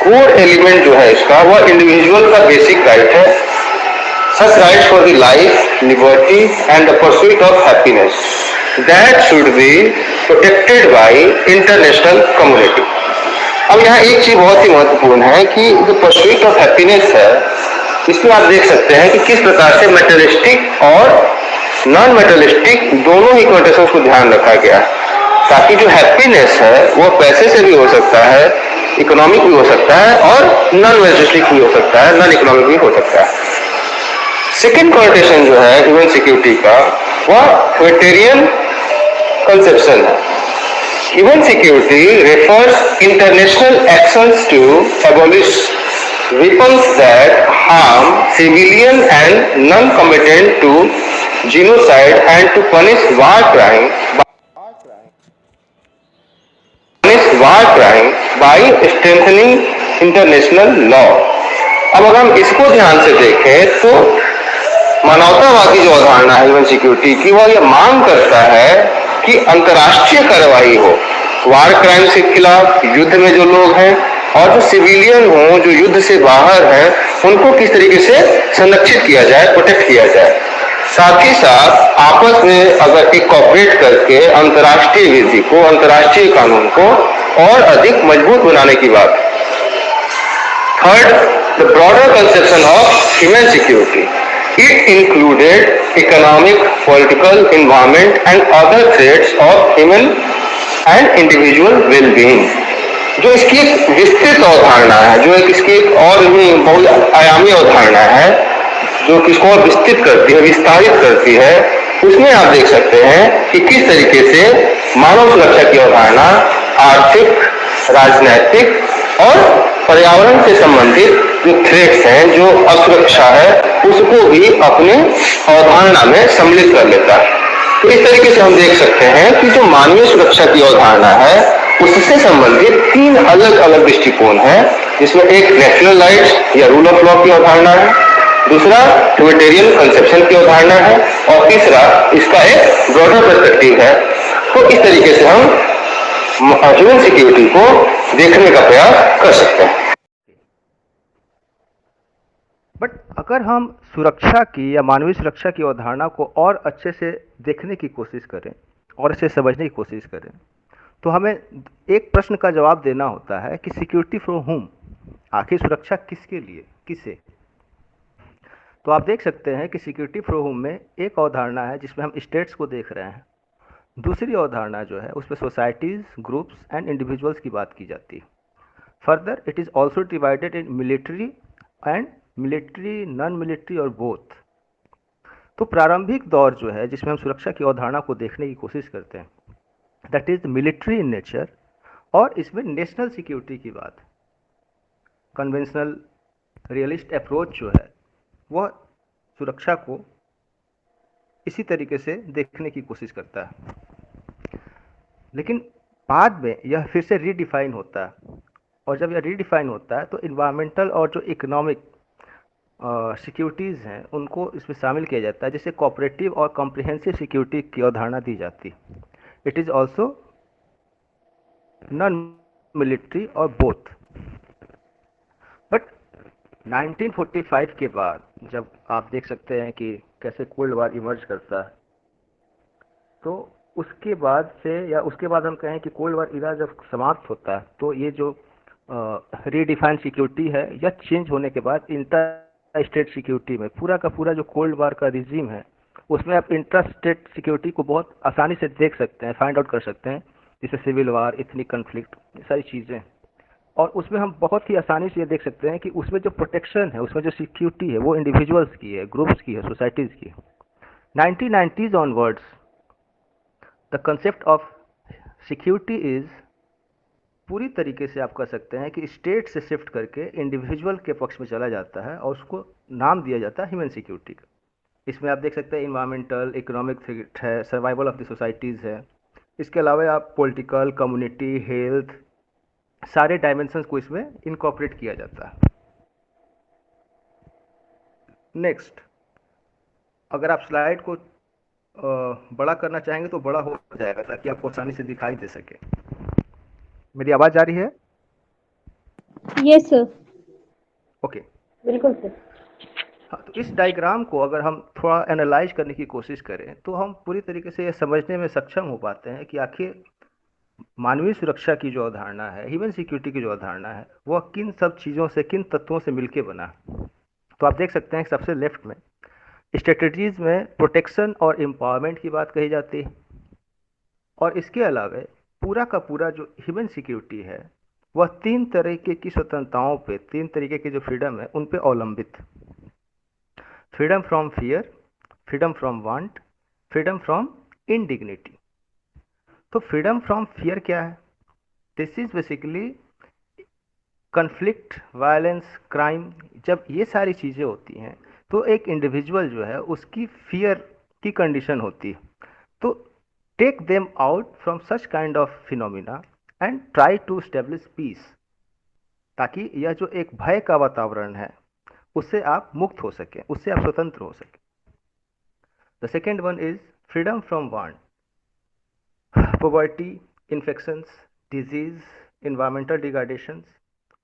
Core element जो है इसका वह इंडिविजुअल का बेसिक राइट है, such rights for the life, liberty and the pursuit of happiness that should be protected by international community. अब यहाँ एक चीज बहुत ही महत्वपूर्ण है कि जो परस्यूट ऑफ हैप्पीनेस है, इसमें आप देख सकते हैं कि किस प्रकार से मेटेरियलिस्टिक और नॉन मेटेरियलिस्टिक दोनों ही कंडीशंस को ध्यान रखा गया, ताकि जो हैप्पीनेस है वो पैसे से भी हो सकता है, इकोनॉमिक भी हो सकता है और नॉन मेटेरियलिस्टिक भी हो सकता है, नॉन इकोनॉमिक भी हो सकता है। सेकेंड कंडीशन जो है ह्यूमन सिक्योरिटी का वह ह्यूमैनिटेरियन कंसेप्शन है। Human security refers international actions to abolish weapons that harm civilian and non-combatant to genocide and to punish war crime by strengthening international law। अब अगर हम इसको ध्यान से देखें तो मानवतावादी जो अवधारणा है ह्यूमन सिक्योरिटी की, वह यह मांग करता है कि अंतर्राष्ट्रीय कार्रवाई हो वार क्राइम्स के खिलाफ, युद्ध में जो लोग हैं और जो सिविलियन हो, जो युद्ध से बाहर हैं, उनको किस तरीके से संरक्षित किया जाए, प्रोटेक्ट किया जाए। साथ ही साथ आपस में अगर एक कोऑपरेट करके अंतर्राष्ट्रीय विधि को, अंतर्राष्ट्रीय कानून को और अधिक मजबूत बनाने की बात। Third, the broader conception of human security, it included economic, political, environment and other threats of human and individual wellbeing. जो इसकी एक विस्तृत अवधारणा है, जो एक इसकी एक और भी बहुआयामी अवधारणा है, जो कि इसको और विस्तृत करती है, विस्तारित करती है, उसमें आप देख सकते हैं कि किस तरीके से मानव सुरक्षा की अवधारणा आर्थिक, राजनैतिक और पर्यावरण से संबंधित जो थ्रेट्स हैं, जो असुरक्षा है, उसको भी अपने अवधारणा में सम्मिलित कर लेता है। तो इस तरीके से हम देख सकते हैं कि जो मानवीय सुरक्षा की अवधारणा है उससे संबंधित तीन अलग अलग दृष्टिकोण हैं, जिसमें एक नेशनल राइट्स या रूल ऑफ लॉ की अवधारणा है, दूसरा ह्यूमैनिटेरियन कंसेप्शन की अवधारणा है और तीसरा इसका एक ब्रॉडर पर्सपेक्टिव है। तो इस तरीके से हम ह्यूमन सिक्योरिटी को देखने का प्रयास कर सकते हैं। बट अगर हम सुरक्षा की या मानवीय सुरक्षा की अवधारणा को और अच्छे से देखने की कोशिश करें और इसे समझने की कोशिश करें, तो हमें एक प्रश्न का जवाब देना होता है कि सिक्योरिटी फ्रॉम होम, आखिर सुरक्षा किसके लिए, किसे। तो आप देख सकते हैं कि सिक्योरिटी फ्रॉम होम में एक अवधारणा है जिसमें हम स्टेट्स को देख रहे हैं, दूसरी अवधारणा जो है उसमें सोसाइटीज़, ग्रुप्स एंड इंडिविजुअल्स की बात की जाती है। Further it is also divided in military and military, non military और बोथ। तो प्रारंभिक दौर जो है जिसमें हम सुरक्षा की अवधारणा को देखने की कोशिश करते हैं, that is military in nature, और इसमें नेशनल सिक्योरिटी की बात। कन्वेंशनल रियलिस्ट अप्रोच जो है वह सुरक्षा को इसी तरीके से देखने की कोशिश करता है, लेकिन बाद में यह फिर से रीडिफाइन होता है, और जब यह रीडिफाइन होता है तो इन्वायरमेंटल और जो इकोनॉमिक सिक्योरिटीज़ हैं उनको इसमें शामिल किया जाता है, जिसे कोऑपरेटिव और कॉम्प्रिहेंसिव सिक्योरिटी की अवधारणा दी जाती है। It is also non military और बोथ। बट 1945 के बाद जब आप देख सकते हैं कि कैसे कोल्ड वार इमर्ज करता है, तो उसके बाद से या उसके बाद हम कहें कि कोल्ड वार इरा जब समाप्त होता है, तो ये जो रीडिफाइन सिक्योरिटी है यह चेंज होने के बाद इंटर स्टेट सिक्योरिटी में पूरा का पूरा जो कोल्ड वार का रिजीम है उसमें आप इंटर स्टेट सिक्योरिटी को बहुत आसानी से देख सकते हैं, फाइंड आउट कर सकते हैं, जैसे सिविल वार, इथनिक कन्फ्लिक्ट, ये सारी चीज़ें। और उसमें हम बहुत ही आसानी से ये देख सकते हैं कि उसमें जो प्रोटेक्शन है, उसमें जो सिक्योरिटी है वो इंडिविजुअल्स की है, ग्रुप्स की है, सोसाइटीज़ की है। 1990s onwards the concept of security is पूरी तरीके से आप कह सकते हैं कि स्टेट से शिफ्ट करके इंडिविजुअल के पक्ष में चला जाता है और उसको नाम दिया जाता है ह्यूमन सिक्योरिटी का। इसमें आप देख सकते हैं इन्वायरमेंटल, इकोनॉमिक थ्रेट है, सर्वाइवल ऑफ द सोसाइटीज़ है, इसके अलावा आप पॉलिटिकल, कम्युनिटी, हेल्थ, सारे डायमेंशंस को इसमें इनकॉर्पोरेट किया जाता है। नेक्स्ट, अगर आप स्लाइड को बड़ा करना चाहेंगे तो बड़ा हो जाएगा ताकि आपको आसानी से दिखाई दे सके। मेरी आवाज़ आ रही है? Yes sir. ओके। बिल्कुल सर। हाँ, तो इस डायग्राम को अगर हम थोड़ा एनालाइज करने की कोशिश करें तो हम पूरी तरीके से ये समझने में सक्षम हो पाते हैं कि आखिर मानवीय सुरक्षा की जो अवधारणा है, ह्यूमन सिक्योरिटी की जो अवधारणा है, वह किन सब चीज़ों से, किन तत्वों से मिलके बना है। तो आप देख सकते हैं कि सबसे लेफ्ट में स्ट्रेटजीज में प्रोटेक्शन और एम्पावरमेंट की बात कही जाती है, और इसके अलावा पूरा का पूरा जो ह्यूमन सिक्योरिटी है वह तीन तरीके की स्वतंत्रताओं पे, तीन तरीके की जो फ्रीडम है उन पे अवलंबित। Freedom from fear, freedom from want, freedom from indignity. तो फ्रीडम फ्रॉम फियर क्या है? This is basically conflict, violence, crime. जब ये सारी चीज़ें होती हैं तो एक इंडिविजुअल जो है उसकी फियर की कंडीशन होती है। तो take them out from such kind of phenomena and try to establish peace, ताकि यह जो एक भय का वातावरण है उससे आप मुक्त हो सकें, उससे आप स्वतंत्र हो सकें। The second one is freedom from want. Poverty, infections, disease, environmental डिग्रेडेशंस।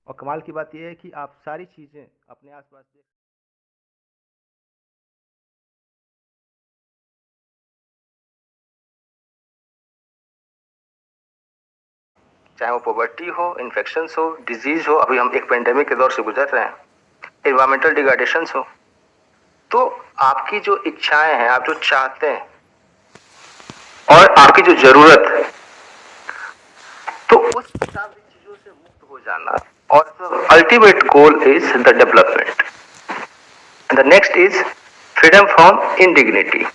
और कमाल की बात यह है कि आप सारी चीज़ें अपने आसपास देख, चाहे वो पॉवर्टी हो, इन्फेक्शंस हो, डिजीज हो, अभी हम एक पेंडेमिक के दौर से गुजर रहे हैं, इन्वायरमेंटल डिग्रेडेशंस हो, तो आपकी जो इच्छाएं हैं, आप जो चाहते हैं और आपकी जो जरूरत है, तो उस हिसाब की चीजों से मुक्त हो जाना। और ultimate goal is the development. The next is freedom from indignity.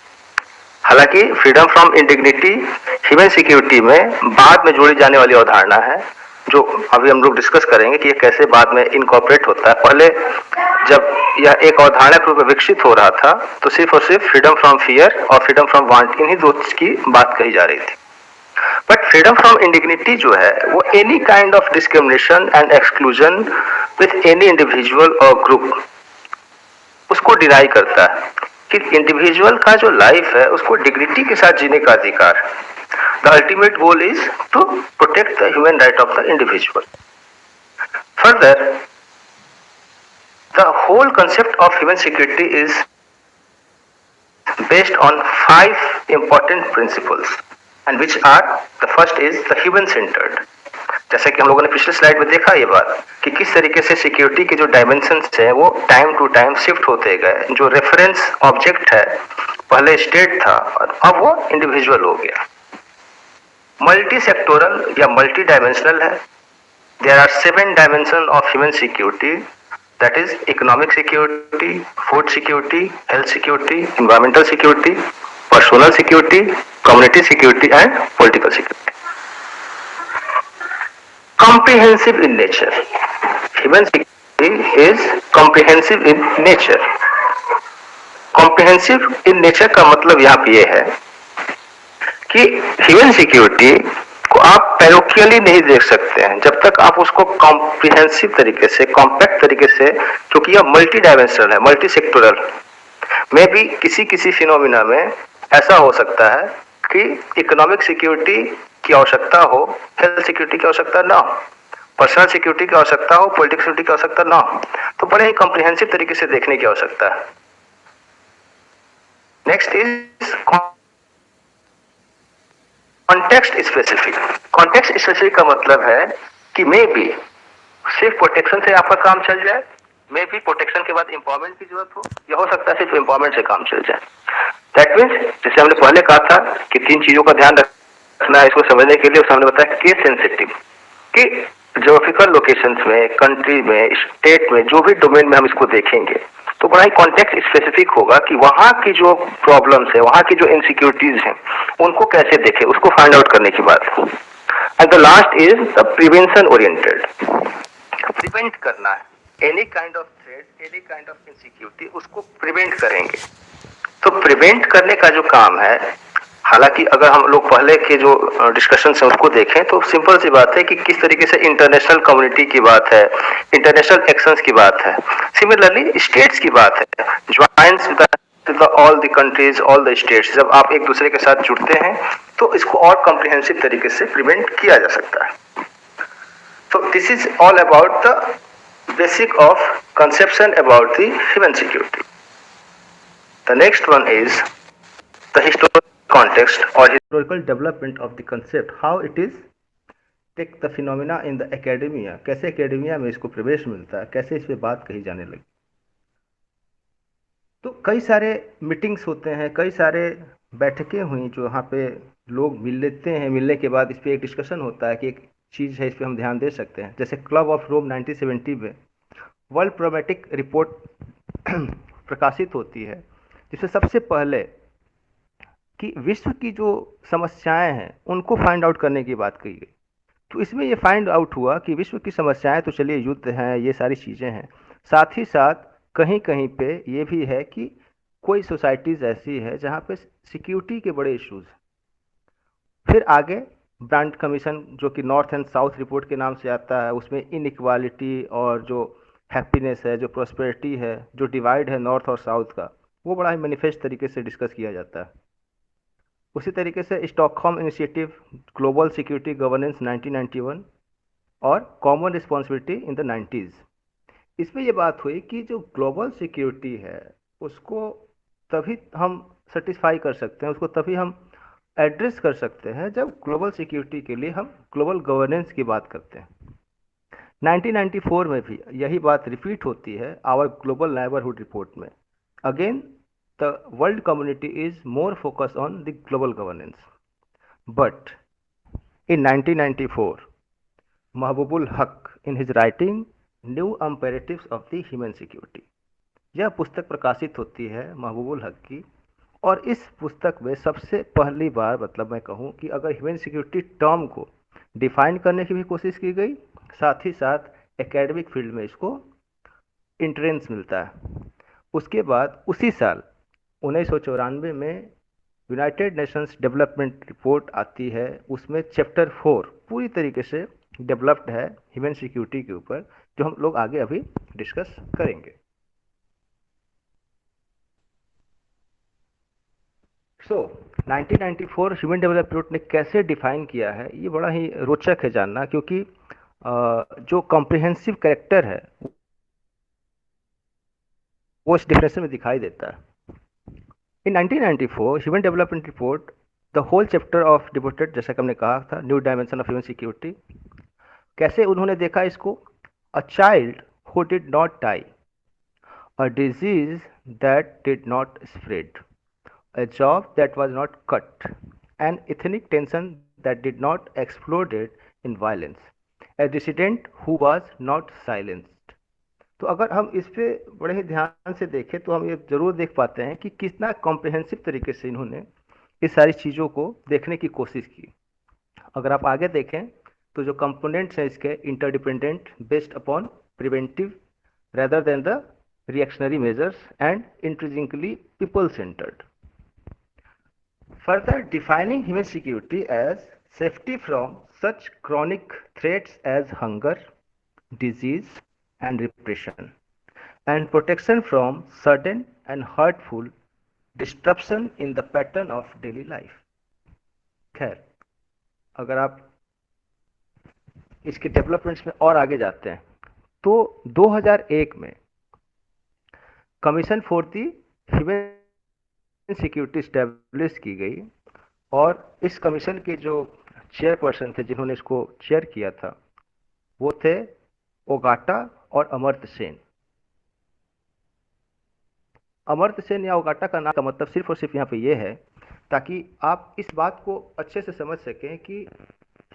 हालांकि freedom from indignity human security में बाद में जोड़ी जाने वाली अवधारणा है, जो अभी हम लोग डिस्कस करेंगे कि ये कैसे बाद में इनकॉर्पोरेट होता है। पहले जब यह एक अवधारणा के रूप में विकसित हो रहा था तो सिर्फ और सिर्फ फ्रीडम फ्रॉम फियर और फ्रीडम फ्रॉम वांट, इन्हीं दो की बात कही जा रही थी। बट फ्रीडम फ्रॉम इंडिग्निटी जो है वो any kind of discrimination and exclusion with any individual और ग्रुप, उसको डिनाई करता है कि इंडिविजुअल का जो लाइफ है उसको डिग्निटी के साथ जीने का अधिकार। The ultimate goal is to protect the human right of the individual. Further, the whole concept of human security is based on 5 important principles, and which are, the first is the human centered। जैसे कि हम लोगों ने पिछले slide में देखा ये बात कि किस तरीके से सिक्योरिटी के जो डायमेंशंस हैं वो टाइम टू टाइम शिफ्ट होते गए। जो रेफरेंस ऑब्जेक्ट है पहले स्टेट था और अब वो इंडिविजुअल हो गया। मल्टी सेक्टोरल या मल्टी डायमेंशनल है। There are 7 dimension of human security, that is economic security, food security, health security, environmental security, personal security, community security and political security। Comprehensive in nature, human security is comprehensive in nature। comprehensive in nature का मतलब यहाँ पे ये है कि human security को आप पैरोकियली नहीं देख सकते हैं जब तक आप उसको कॉम्प्रिहेंसिव तरीके से, कॉम्पैक्ट तरीके से, क्योंकि यह मल्टी डायमेंशनल है, मल्टी सेक्टोरल में भी किसी किसी फिनोमिना में ऐसा हो सकता है कि इकोनॉमिक सिक्योरिटी की आवश्यकता हो, हेल्थ सिक्योरिटी की आवश्यकता ना हो, पर्सनल सिक्योरिटी की आवश्यकता हो, पॉलिटिकल सिक्योरिटी की आवश्यकता ना हो। तो बड़े ही कॉम्प्रिहेंसिव तरीके से देखने की आवश्यकता है। Next is context specific. Context specific का मतलब है कि मे बी सिर्फ प्रोटेक्शन से आपका काम चल जाए, मे बी प्रोटेक्शन के बाद एम्पावरमेंट की जरूरत हो, या हो सकता है सिर्फ एम्पावरमेंट से काम चल जाए। दैट मीन्स जैसे हमने पहले कहा था कि 3 चीजों का ध्यान रखना है इसको समझने के लिए, हमने बताया केस सेंसिटिव, कि ज्योग्राफिकल लोकेशंस में, कंट्री में, स्टेट में, जो भी डोमेन में हम इसको देखेंगे तो बड़ा ही कॉन्टेक्स्ट स्पेसिफिक होगा कि वहां की जो प्रॉब्लम्स है, वहां की जो इनसिक्योरिटीज हैं उनको कैसे देखें, उसको फाइंड आउट करने की बात। And the last is the prevention oriented. Prevent करना है any kind of threat, any kind of insecurity, उसको प्रिवेंट करेंगे। तो प्रिवेंट करने का जो काम है, हालांकि अगर हम लोग पहले के जो डिस्कशन है उसको देखें तो सिंपल सी बात है कि किस तरीके से इंटरनेशनल कम्युनिटी की बात है, इंटरनेशनल एक्शंस की बात है, सिमिलरली स्टेट्स की बात है, joins with all the countries, all the states. जब आप एक दूसरे के साथ जुड़ते हैं तो इसको और कॉम्प्रिहेंसिव तरीके से प्रिवेंट किया जा सकता है। So this is all about the basic of conception about the human security. The next one is the historical context or historical development of the concept, how it is take the phenomena in the academia, कैसे academia में इसको प्रवेश मिलता है, कैसे इस पे बात कही जाने लगी। तो कई सारे मीटिंग्स होते हैं, कई सारे बैठकें हुई जो वहाँ पे लोग मिल लेते हैं, मिलने के बाद इस पे एक डिस्कशन होता है कि एक चीज़ है, इस पे हम ध्यान दे सकते हैं। जैसे क्लब ऑफ रोम 1970 में वर्ल्ड प्रोमेटिक रिपोर्ट प्रकाशित होती है, जिसमें सबसे पहले कि विश्व की जो समस्याएं हैं उनको फाइंड आउट करने की बात कही गई। तो इसमें ये फाइंड आउट हुआ कि विश्व की समस्याएं तो चलिए युद्ध हैं, ये सारी चीज़ें हैं, साथ ही साथ कहीं कहीं पे ये भी है कि कोई सोसाइटीज़ ऐसी है जहाँ पे सिक्योरिटी के बड़े इश्यूज। फिर आगे ब्रांड कमीशन जो कि नॉर्थ एंड साउथ रिपोर्ट के नाम से आता है, उसमें इनइक्वालिटी और जो हैप्पीनेस है, जो प्रॉस्पेरिटी है, जो डिवाइड है नॉर्थ और साउथ का, वो बड़ा ही मैनिफेस्ट तरीके से डिस्कस किया जाता है। उसी तरीके से Stockholm initiative global security governance 1991 और common responsibility in the 90s, इसमें ये बात हुई कि जो ग्लोबल सिक्योरिटी है उसको तभी हम सेटिस्फाई कर सकते हैं, उसको तभी हम एड्रेस कर सकते हैं जब ग्लोबल सिक्योरिटी के लिए हम ग्लोबल गवर्नेंस की बात करते हैं। 1994 में भी यही बात रिपीट होती है आवर ग्लोबल नेबरहुड रिपोर्ट में। Again the world community is more focused on the global governance. But in 1994, Mahbubul Haq, in his writing New Imperatives of the Human Security, यह पुस्तक प्रकाशित होती है महबूबुल हक की, और इस पुस्तक में सबसे पहली बार, मतलब मैं कहूँ कि अगर ह्यूमन सिक्योरिटी टर्म को डिफाइन करने की भी कोशिश की गई, साथ ही साथ एकेडमिक फील्ड में इसको इंट्रेंस मिलता है। उसके बाद उसी साल 1994 में यूनाइटेड नेशंस डेवलपमेंट रिपोर्ट आती है, उसमें चैप्टर 4 पूरी तरीके से डेवलप्ड है ह्यूमन सिक्योरिटी के ऊपर, जो हम लोग आगे अभी डिस्कस करेंगे। सो 1994 ह्यूमन डेवलपमेंट रिपोर्ट ने कैसे डिफाइन किया है, ये बड़ा ही रोचक है जानना, क्योंकि जो कॉम्प्रिहेंसिव कैरेक्टर है वो इस डिफिनेशन में दिखाई देता है। In 1994, Human Development Report, the whole chapter of devoted, जैसा कि हमने कहा था, new dimension of human security, कैसे उन्होंने देखा इसको। A child who did not die, a disease that did not spread, a job that was not cut, an ethnic tension that did not exploded in violence, a dissident who was not silenced. तो अगर हम इस पे बड़े ही ध्यान से देखें तो हम ये जरूर देख पाते हैं कि कितना कॉम्प्रिहेंसिव तरीके से इन्होंने इस सारी चीज़ों को देखने की कोशिश की। अगर आप आगे देखें तो जो कंपोनेंट्स हैं इसके, interdependent, based upon preventive rather than the reactionary measures, and intrinsically people centered. Further defining human security as safety from such chronic threats as hunger, disease, and repression, and protection from sudden and hurtful disruption in the pattern of daily life. खैर, अगर आप इसके developments में और आगे जाते हैं तो 2001 में commission for the human security establish की गई, और इस कमीशन के जो चेयरपर्सन थे, जिन्होंने इसको चेयर किया था, वो थे ओगाटा और अमर्त्य सेन। अमर्त्य सेन या ओगाटा का नाम का मतलब सिर्फ और सिर्फ यहाँ पे ये है ताकि आप इस बात को अच्छे से समझ सकें कि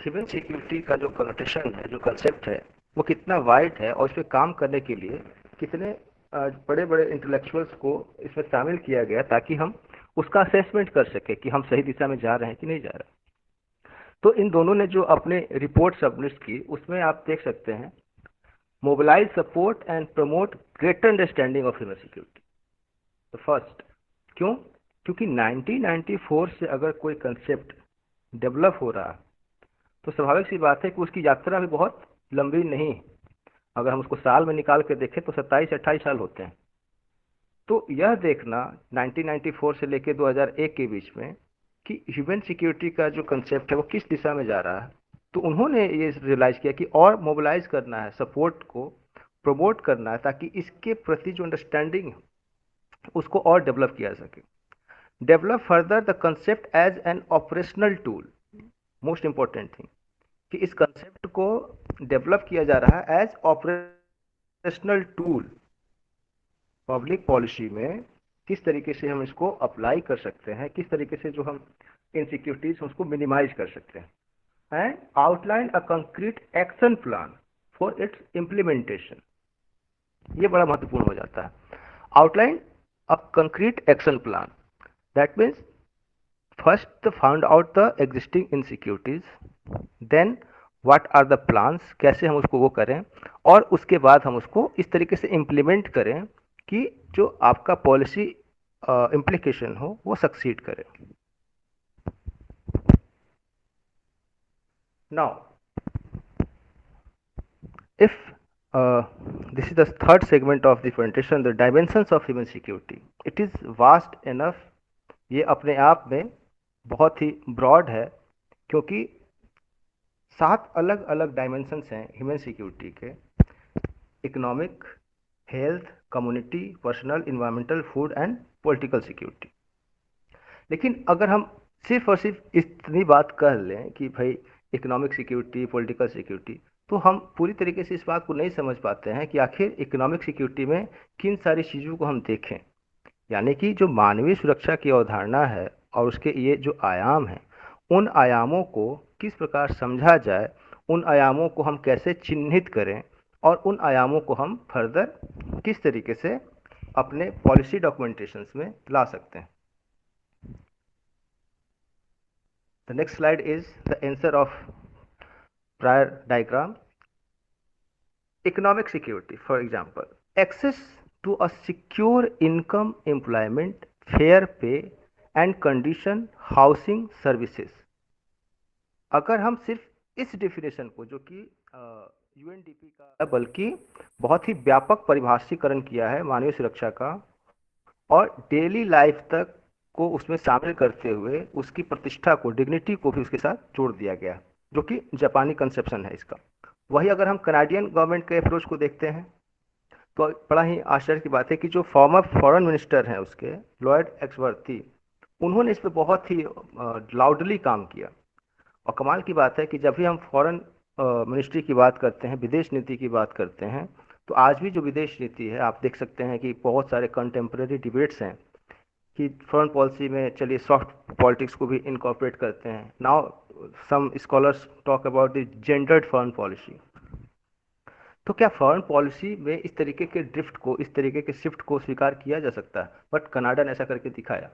ह्यूमन सिक्योरिटी का जो कनोटेशन है, जो कंसेप्ट है, वो कितना वाइड है, और इस पर काम करने के लिए कितने बड़े बड़े इंटेलेक्चुअल्स को इसमें शामिल किया गया ताकि हम उसका असेसमेंट कर सके कि हम सही दिशा में जा रहे हैं कि नहीं जा रहे। तो इन दोनों ने जो अपने रिपोर्ट सबमिट की, उसमें आप देख सकते हैं, mobilise, support and promote greater understanding of human security. तो फर्स्ट, क्यों? क्योंकि 1994 से अगर कोई कंसेप्ट डेवलप हो रहा तो स्वाभाविक सी बात है कि उसकी यात्रा भी बहुत लंबी नहीं। अगर हम उसको साल में निकाल के देखें तो 27-28 साल होते हैं। तो यह देखना 1994 से लेकर 2001 के बीच में कि ह्यूमन सिक्योरिटी का जो कंसेप्ट है वो किस दिशा में जा रहा है, तो उन्होंने ये रियलाइज़ किया कि और मोबिलाइज़ करना है, सपोर्ट को प्रमोट करना है, ताकि इसके प्रति जो अंडरस्टैंडिंग है, उसको और डेवलप किया जा सके। Develop further the concept as an operational tool, most important thing कि इस कंसेप्ट को डेवलप किया जा रहा है as operational tool public policy में। किस तरीके से हम इसको अप्लाई कर सकते हैं, किस तरीके से जो हम इनसिक्योरिटीज उसको मिनिमाइज कर सकते हैं, and outline a concrete action plan for its implementation. ये बड़ा महत्वपूर्ण हो जाता है। Outline a concrete action plan, that means first found out the existing insecurities, then what are the plans, कैसे हम उसको वो करें, और उसके बाद हम उसको इस तरीके से इम्प्लीमेंट करें कि जो आपका पॉलिसी इम्प्लीकेशन हो वो सक्सीड करे। Now if this is the third segment of the presentation, the dimensions of human security, it is vast enough। ये अपने आप में बहुत ही ब्रॉड है, क्योंकि 7 अलग अलग डायमेंशंस हैं ह्यूमन सिक्योरिटी के: economic, health, community, personal, environmental, food and political security. लेकिन अगर हम सिर्फ और सिर्फ इतनी बात कह लें कि भाई इकोनॉमिक सिक्योरिटी, पॉलिटिकल सिक्योरिटी, तो हम पूरी तरीके से इस बात को नहीं समझ पाते हैं कि आखिर इकोनॉमिक सिक्योरिटी में किन सारी चीज़ों को हम देखें। यानी कि जो मानवीय सुरक्षा की अवधारणा है और उसके ये जो आयाम हैं, उन आयामों को किस प्रकार समझा जाए, उन आयामों को हम कैसे चिन्हित करें, और उन आयामों को हम फर्दर किस तरीके से अपने पॉलिसी डॉक्यूमेंटेशंस में ला सकते हैं। The next slide is the answer of prior diagram. Economic security, for example, access to a secure income, employment, fair pay and condition, housing services। अगर हम सिर्फ इस डेफिनेशन को, जो कि यूएनडीपी का बल्कि बहुत ही व्यापक परिभाषीकरण किया है मानवीय सुरक्षा का, और डेली लाइफ तक को उसमें शामिल करते हुए उसकी प्रतिष्ठा को, डिग्निटी को भी उसके साथ जोड़ दिया गया, जो कि जापानी कंसेप्शन है इसका। वही अगर हम कनाडियन गवर्नमेंट के अप्रोच को देखते हैं, तो बड़ा ही आश्चर्य की बात है कि जो फॉर्मर फॉरेन मिनिस्टर हैं उसके, लॉयड एक्सवर्थी, उन्होंने इस पर बहुत ही लाउडली काम किया। और कमाल की बात है कि जब भी हम फॉरेन मिनिस्ट्री की बात करते हैं, विदेश नीति की बात करते हैं, तो आज भी जो विदेश नीति है, आप देख सकते हैं कि बहुत सारे कंटेम्प्रेरी डिबेट्स हैं कि फॉरेन पॉलिसी में चलिए सॉफ्ट पॉलिटिक्स को भी इनकॉर्पोरेट करते हैं। Now some scholars talk about the gendered foreign policy. तो क्या फॉरेन पॉलिसी में इस तरीके के ड्रिफ्ट को, इस तरीके के शिफ्ट को स्वीकार किया जा सकता है? बट कनाडा ने ऐसा करके दिखाया।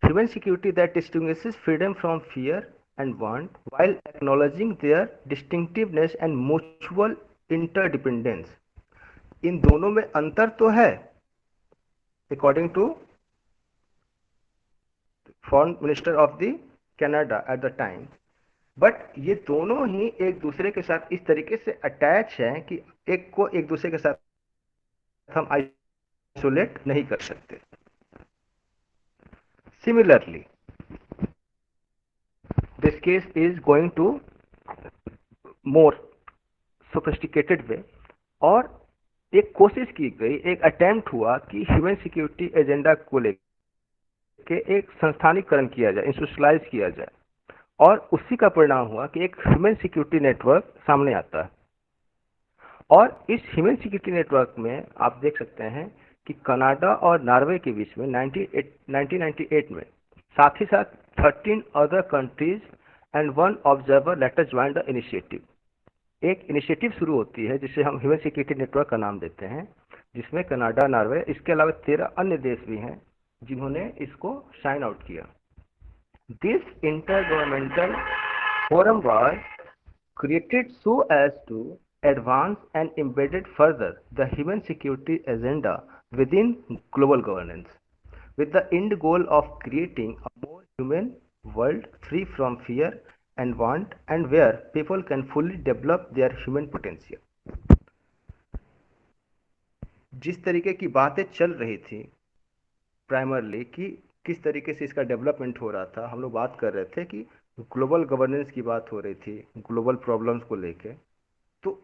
Human security that distinguishes freedom from fear and want while acknowledging their distinctiveness and mutual interdependence। इन दोनों में अंतर तो है according to foreign minister of the Canada at the time, but ये दोनों ही एक दूसरे के साथ इस तरीके से अटैच हैं कि एक को एक दूसरे के साथ हम आइसोलेट नहीं कर सकते। Similarly this case is going to more sophisticated way, और एक कोशिश की गई, एक अटेम्प्ट हुआ कि ह्यूमन सिक्योरिटी एजेंडा को लेके एक संस्थानीकरण किया जाए, इंस्टीट्यूशनलाइज किया जाए, और उसी का परिणाम हुआ कि एक ह्यूमन सिक्योरिटी नेटवर्क सामने आता है। और इस ह्यूमन सिक्योरिटी नेटवर्क में आप देख सकते हैं कि कनाडा और नॉर्वे के बीच में 1998 में, साथ ही साथ 13 other countries and 1 observer later join the initiative. एक इनिशिएटिव शुरू होती है जिसे हम ह्यूमन सिक्योरिटी नेटवर्क का नाम देते हैं, जिसमें कनाडा, नॉर्वे, इसके अलावा 13 अन्य देश भी हैं जिन्होंने इसको साइन आउट किया। This intergovernmental forum was created so as to advance and embedded further the human security agenda within global governance, with the end goal of creating a more human world free from fear and want, and where people can fully develop their human potential। जिस तरीके की बातें चल रही थी primarily कि किस तरीके से इसका डेवलपमेंट हो रहा था, हम लोग बात कर रहे थे कि ग्लोबल गवर्नेंस की बात हो रही थी, ग्लोबल प्रॉब्लम्स को लेके। तो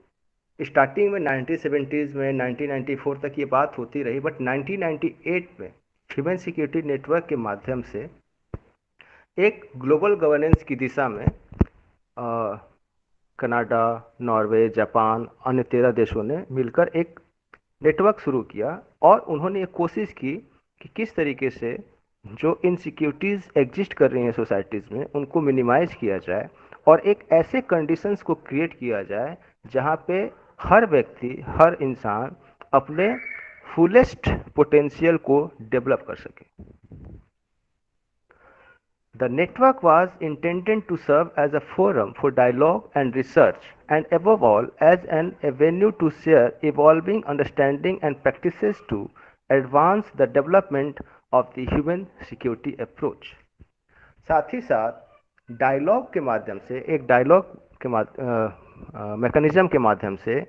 स्टार्टिंग में 1970s में 1994 तक ये बात होती रही, बट 1998 में ह्यूमन सिक्योरिटी नेटवर्क के माध्यम से एक ग्लोबल गवर्नेंस की दिशा में कनाडा, नॉर्वे, जापान, अन्य 13 देशों ने मिलकर एक नेटवर्क शुरू किया और उन्होंने ये कोशिश की कि किस तरीके से जो इनसिक्योरिटीज़ एग्जिस्ट कर रही हैं सोसाइटीज़ में उनको मिनिमाइज किया जाए और एक ऐसे कंडीशंस को क्रिएट किया जाए जहाँ पे हर व्यक्ति, हर इंसान अपने फुलेस्ट पोटेंशियल को डेवलप कर सके। The network was intended to serve as a forum for dialogue and research, and above all, as an avenue to share evolving understanding and practices to advance the development of the human security approach. साथ ही साथ dialogue के माध्यम से, एक dialogue के mechanism के माध्यम से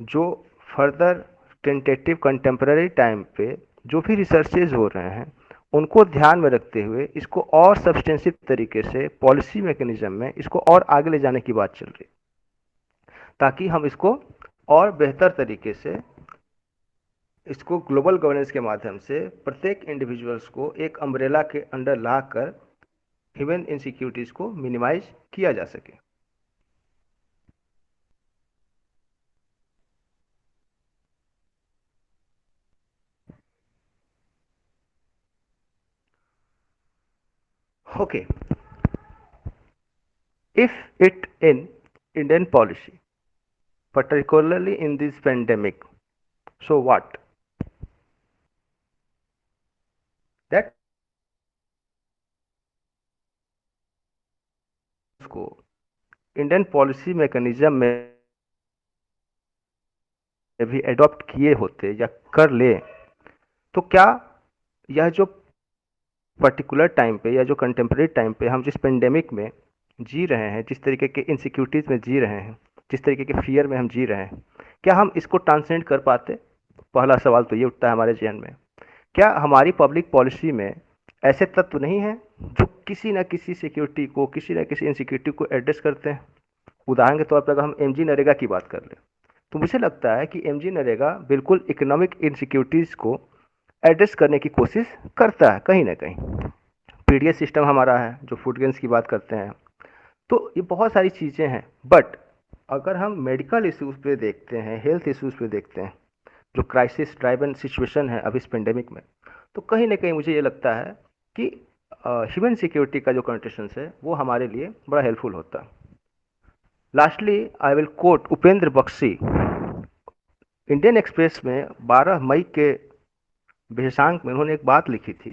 जो फर्दर टेंटेटिव कंटेम्प्रेरी टाइम पे जो भी रिसर्चेज हो रहे हैं उनको ध्यान में रखते हुए इसको और सब्सटेंसिव तरीके से पॉलिसी मैकेनिज्म में इसको और आगे ले जाने की बात चल रही, ताकि हम इसको और बेहतर तरीके से इसको ग्लोबल गवर्नेंस के माध्यम से प्रत्येक इंडिविजुअल्स को एक अम्ब्रेला के अंडर लाकर ह्यूमन इनसिक्योरिटीज को मिनिमाइज किया जा सके। Okay, if it in Indian policy, particularly in this pandemic, so what? That को इंडियन पॉलिसी मैकेनिज्म में भी एडॉप्ट किए होते या कर ले तो क्या यह जो पर्टिकुलर टाइम पे या जो कंटेम्प्रेरी टाइम पे हम जिस पेंडेमिक में जी रहे हैं, जिस तरीके के इनसिक्योरिटीज़ में जी रहे हैं, जिस तरीके के फियर में हम जी रहे हैं, क्या हम इसको ट्रांसेंड कर पाते? पहला सवाल तो ये उठता है हमारे जहन में। क्या हमारी पब्लिक पॉलिसी में ऐसे तत्व नहीं हैं जो किसी न किसी सिक्योरिटी को, किसी न किसी इनसिक्योरिटी को एड्रेस करते हैं? उदाहरण के तौर पर अगर हम एमजी नरेगा की बात कर लें तो मुझे लगता है कि एमजी नरेगा बिल्कुल इकोनॉमिक इनसिक्योरिटीज़ को एड्रेस करने की कोशिश करता है कहीं ना कहीं। पीडीएस सिस्टम हमारा है जो फूड गेन्स की बात करते हैं, तो ये बहुत सारी चीज़ें हैं। बट अगर हम मेडिकल इश्यूज़ पे देखते हैं, हेल्थ इश्यूज़ पे देखते हैं, जो क्राइसिस ड्राइवन सिचुएशन है अभी इस पेंडेमिक में, तो कहीं ना कहीं मुझे ये लगता है कि ह्यूमन सिक्योरिटी का जो कंडीशन है वो हमारे लिए बड़ा हेल्पफुल होता है। Lastly I will quote Upendra Bakshi, Indian Express में 12 मई के विशेषांक में उन्होंने एक बात लिखी थी,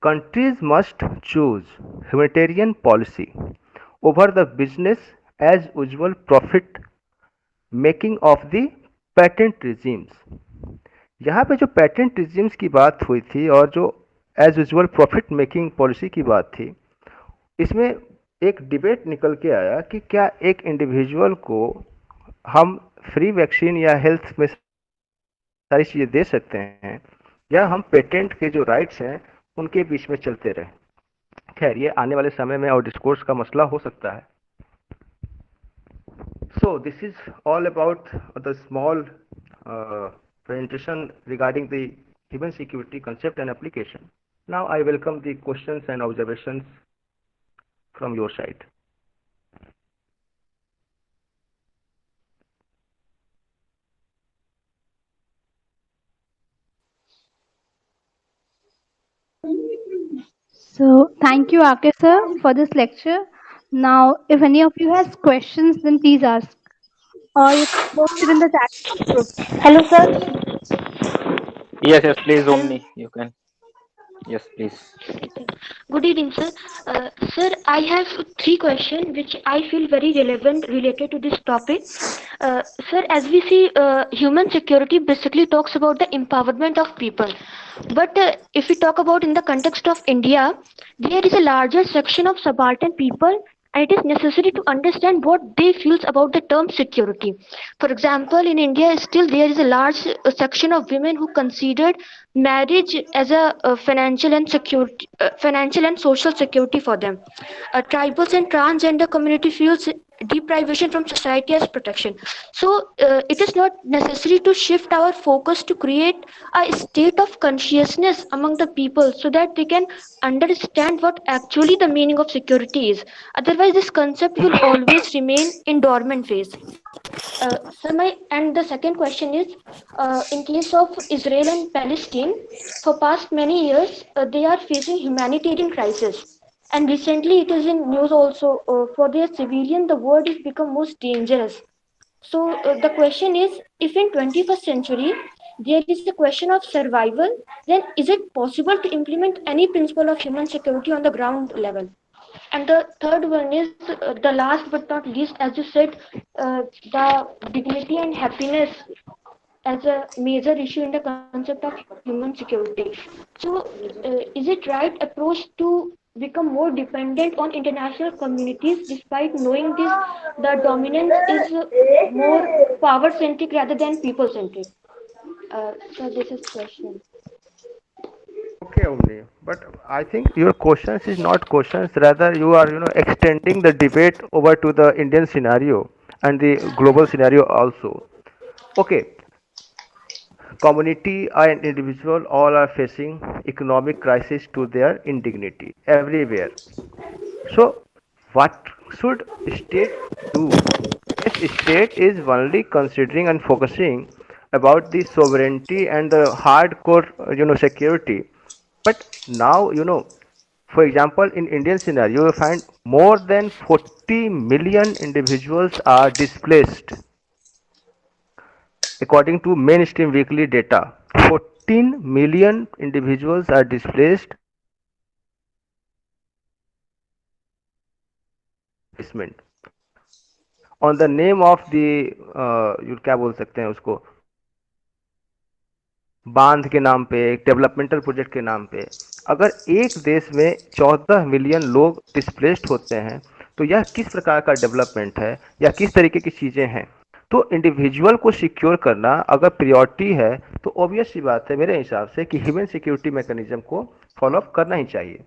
countries must choose humanitarian policy over the business as usual profit making of the patent regimes. यहाँ पे जो पेटेंट रिजीम्स की बात हुई थी और जो as usual profit making policy की बात थी, इसमें एक डिबेट निकल के आया कि क्या एक इंडिविजुअल को हम फ्री वैक्सीन या हेल्थ में सारी चीज़ें दे सकते हैं या हम पेटेंट के जो राइट्स हैं उनके बीच में चलते रहें। खैर ये आने वाले समय में और डिस्कोर्स का मसला हो सकता है। So this is all about the small presentation regarding the human security concept and application. Now I welcome the questions and observations from your side. So thank you, Ake sir, for this lecture. Now, if any of you has questions, then please ask, or you can post it in the chat box. Hello, sir. Yes, yes, please, Hello. Omni. You can. Yes, please. Good evening, sir. Sir, I have three questions which I feel very relevant related to this topic. Sir, as we see, human security basically talks about the empowerment of people. But if we talk about in the context of India, there is a larger section of subaltern people and it is necessary to understand what they feels about the term security. For example, in India, still there is a large section of women who considered marriage as a financial and social security for them. Tribals and transgender community feels deprivation from society as protection. So it is not necessary to shift our focus to create a state of consciousness among the people so that they can understand what actually the meaning of security is. Otherwise, this concept will always remain in dormant phase. And the second question is, in case of Israel and Palestine, for past many years, they are facing humanitarian crisis. And recently, it is in news also. For their civilian, the world is become most dangerous. So the question is, if in 21st century there is a question of survival, then is it possible to implement any principle of human security on the ground level? And the third one is the last but not least, as you said, the dignity and happiness as a major issue in the concept of human security. So, is it right approach to become more dependent on international communities despite knowing this, the dominance is more power centric rather than people centric? So, this is question. Okay, Omni. But I think your questions is not questions. Rather, you are extending the debate over to the Indian scenario and the global scenario also. Okay, community and individual all are facing economic crisis to their indignity everywhere. So, what should state do? If state is only considering and focusing about the sovereignty and the hardcore, security, but now, for example, in Indian scenario, you find more than 40 million individuals are displaced, according to mainstream weekly data. 14 million individuals are displaced displacement on the name of the क्या बोल सकते हैं उसको बांध के नाम पे एक डेवलपमेंटल प्रोजेक्ट के नाम पे अगर एक देश में 14 मिलियन लोग डिस्प्लेस्ड होते हैं तो यह किस प्रकार का डेवलपमेंट है या किस तरीके की चीज़ें हैं तो इंडिविजुअल को सिक्योर करना अगर प्रायोरिटी है तो ऑब्वियस सी बात है मेरे हिसाब से कि ह्यूमन सिक्योरिटी मैकेनिज्म को फॉलो अप करना ही चाहिए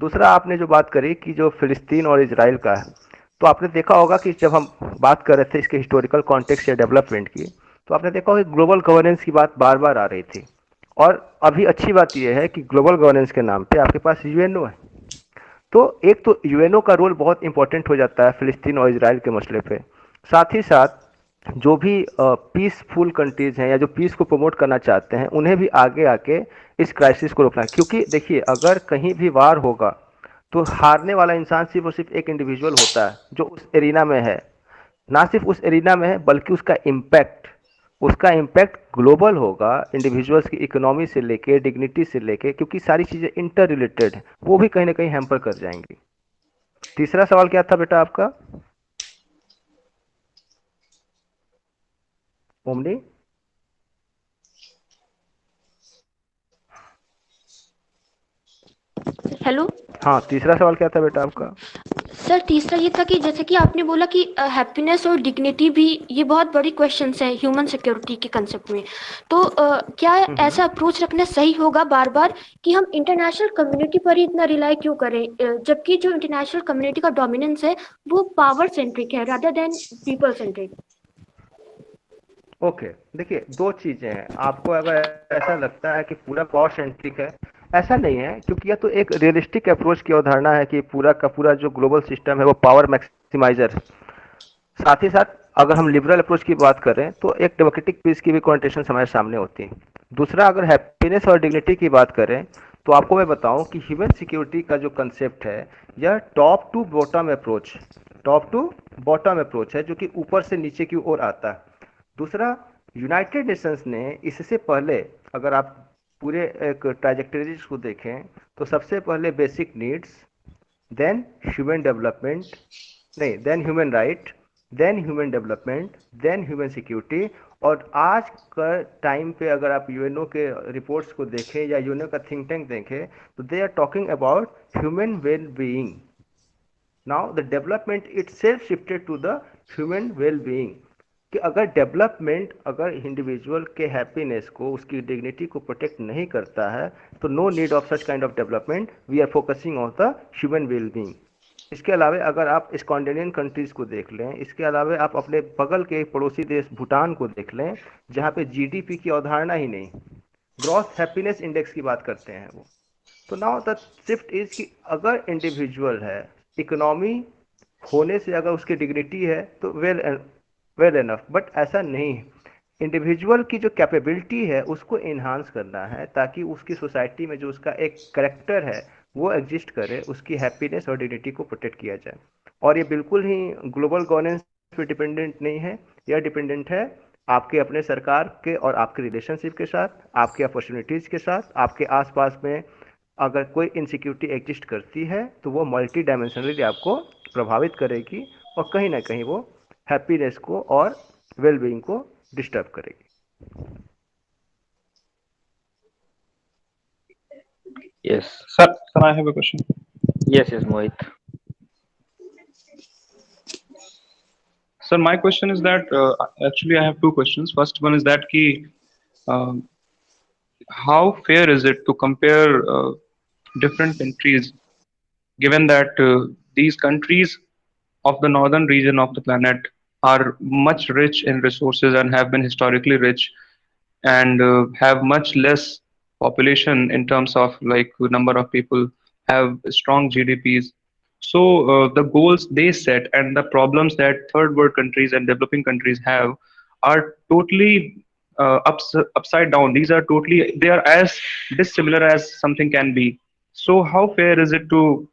दूसरा आपने जो बात करी कि जो फिलिस्तीन और इसराइल का है तो आपने देखा होगा कि जब हम बात कर रहे थे इसके हिस्टोरिकल कॉन्टेक्स्ट या डेवलपमेंट की तो आपने देखा होगा कि ग्लोबल गवर्नेंस की बात बार बार आ रही थी और अभी अच्छी बात यह है कि ग्लोबल गवर्नेंस के नाम पे आपके पास यूएनओ है तो एक तो यूएनओ का रोल बहुत इंपॉर्टेंट हो जाता है फिलिस्तीन और इसराइल के मसले पे साथ ही साथ जो भी पीसफुल कंट्रीज हैं या जो पीस को प्रमोट करना चाहते हैं उन्हें भी आगे आके इस क्राइसिस को रोकना है क्योंकि देखिए अगर कहीं भी वार होगा तो हारने वाला इंसान सिर्फ और सिर्फ एक इंडिविजुअल होता है जो उस एरिना में है ना सिर्फ उस एरिना में है बल्कि उसका इम्पैक्ट ग्लोबल होगा इंडिविजुअल्स की इकोनॉमी से लेके डिग्निटी से लेके क्योंकि सारी चीज़ें इंटर रिलेटेड हैं वो भी कहीं ना कहीं हैम्पर कर जाएंगी तीसरा सवाल क्या था बेटा आपका ओमनी हेलो हाँ तीसरा सवाल क्या था बेटा आपका सर, तीसरा ये था कि जैसे कि आपने बोला कि हैप्पीनेस और डिग्निटी भी ये बहुत बड़ी क्वेश्चंस है ह्यूमन सिक्योरिटी के कंसेप्ट में। तो क्या ऐसा अप्रोच रखना सही होगा बार बार कि हम इंटरनेशनल कम्युनिटी पर ही इतना रिलाई क्यों करें, जबकि जो इंटरनेशनल कम्युनिटी का डोमिनेंस है वो पावर सेंट्रिक है rather than people centric. Okay देखिए दो चीजें हैं आपको अगर ऐसा लगता है कि पूरा पावर सेंट्रिक है ऐसा नहीं है क्योंकि यह तो एक रियलिस्टिक अप्रोच की अवधारणा है कि पूरा का पूरा जो ग्लोबल सिस्टम है वो पावर मैक्सिमाइजर है साथ ही साथ अगर हम लिबरल अप्रोच की बात करें तो एक डेमोक्रेटिक पीस की भी कॉन्टेशन हमारे सामने होती है दूसरा अगर हैप्पीनेस और डिग्निटी की बात करें तो आपको मैं बताऊं कि ह्यूमन सिक्योरिटी का जो कंसेप्ट है यह टॉप टू बॉटम अप्रोच है जो कि ऊपर से नीचे की ओर आता है दूसरा यूनाइटेड नेशंस ने इससे पहले अगर आप पूरे एक ट्राइजेक्टरीज को देखें तो सबसे पहले basic needs then human development नहीं then human right then human development then human security और आज का टाइम पे अगर आप यूएनओ के रिपोर्ट्स को देखें या यूएनओ का थिंक टैंक देखें तो दे are talking about human well being now the development itself shifted to the human well being, कि अगर डेवलपमेंट अगर इंडिविजुअल के हैप्पीनेस को, उसकी डिग्निटी को प्रोटेक्ट नहीं करता है, तो no need of such kind of development, we are focusing on the human well being. इसके अलावा अगर आप स्कैंडिनेवियन कंट्रीज को देख लें, इसके अलावा आप अपने बगल के पड़ोसी देश भूटान को देख लें, जहाँ पे जीडीपी की अवधारणा ही नहीं, ग्रॉस हैप्पीनेस इंडेक्स की बात करते हैं वो। तो नाउ द शिफ्ट इज कि अगर इंडिविजुअल है, इकोनॉमी होने से अगर उसकी डिग्निटी है तो वेल एनफ, बट ऐसा नहीं है। इंडिविजुअल की जो कैपेबिलिटी है उसको इन्हांस करना है, ताकि उसकी सोसाइटी में जो उसका एक करेक्टर है वो एग्जिस्ट करे, उसकी हैप्पीनेस और डिग्निटी को प्रोटेक्ट किया जाए। और ये बिल्कुल ही ग्लोबल गवर्नेंस पे डिपेंडेंट नहीं है, यह डिपेंडेंट है आपके अपने सरकार के और आपके रिलेशनशिप के साथ, आपके अपॉर्चुनिटीज़ के साथ, आपके आसपास में अगर कोई इनसिक्योरिटी एग्जिस्ट करती है तो वो मल्टी डायमेंशनली आपको प्रभावित करेगी, और कहीं ना कहीं वो हैप्पीनेस को और वेलबींग को डिस्टर्ब करेगी। Yes. Sir, I have a question. Yes, yes, Mohit. Sir, my question is that actually I have two questions. First one is that um, how fair is it to compare different countries, given that these countries of the northern region of the planet are much rich in resources and have been historically rich, and have much less population in terms of like number of people, have strong GDPs. So the goals they set and the problems that third world countries and developing countries have are totally upside down. These are totally, they are as dissimilar as something can be. So how fair is it to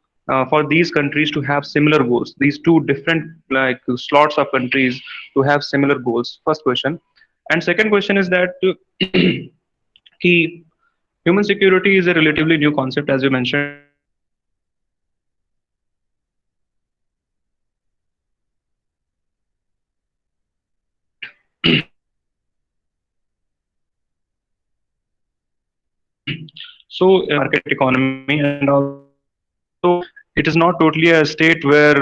for these countries to have similar goals? These two different like slots of countries to have similar goals. First question. And second question is that key human security is a relatively new concept, as you mentioned. So market economy, and also it is not totally a state where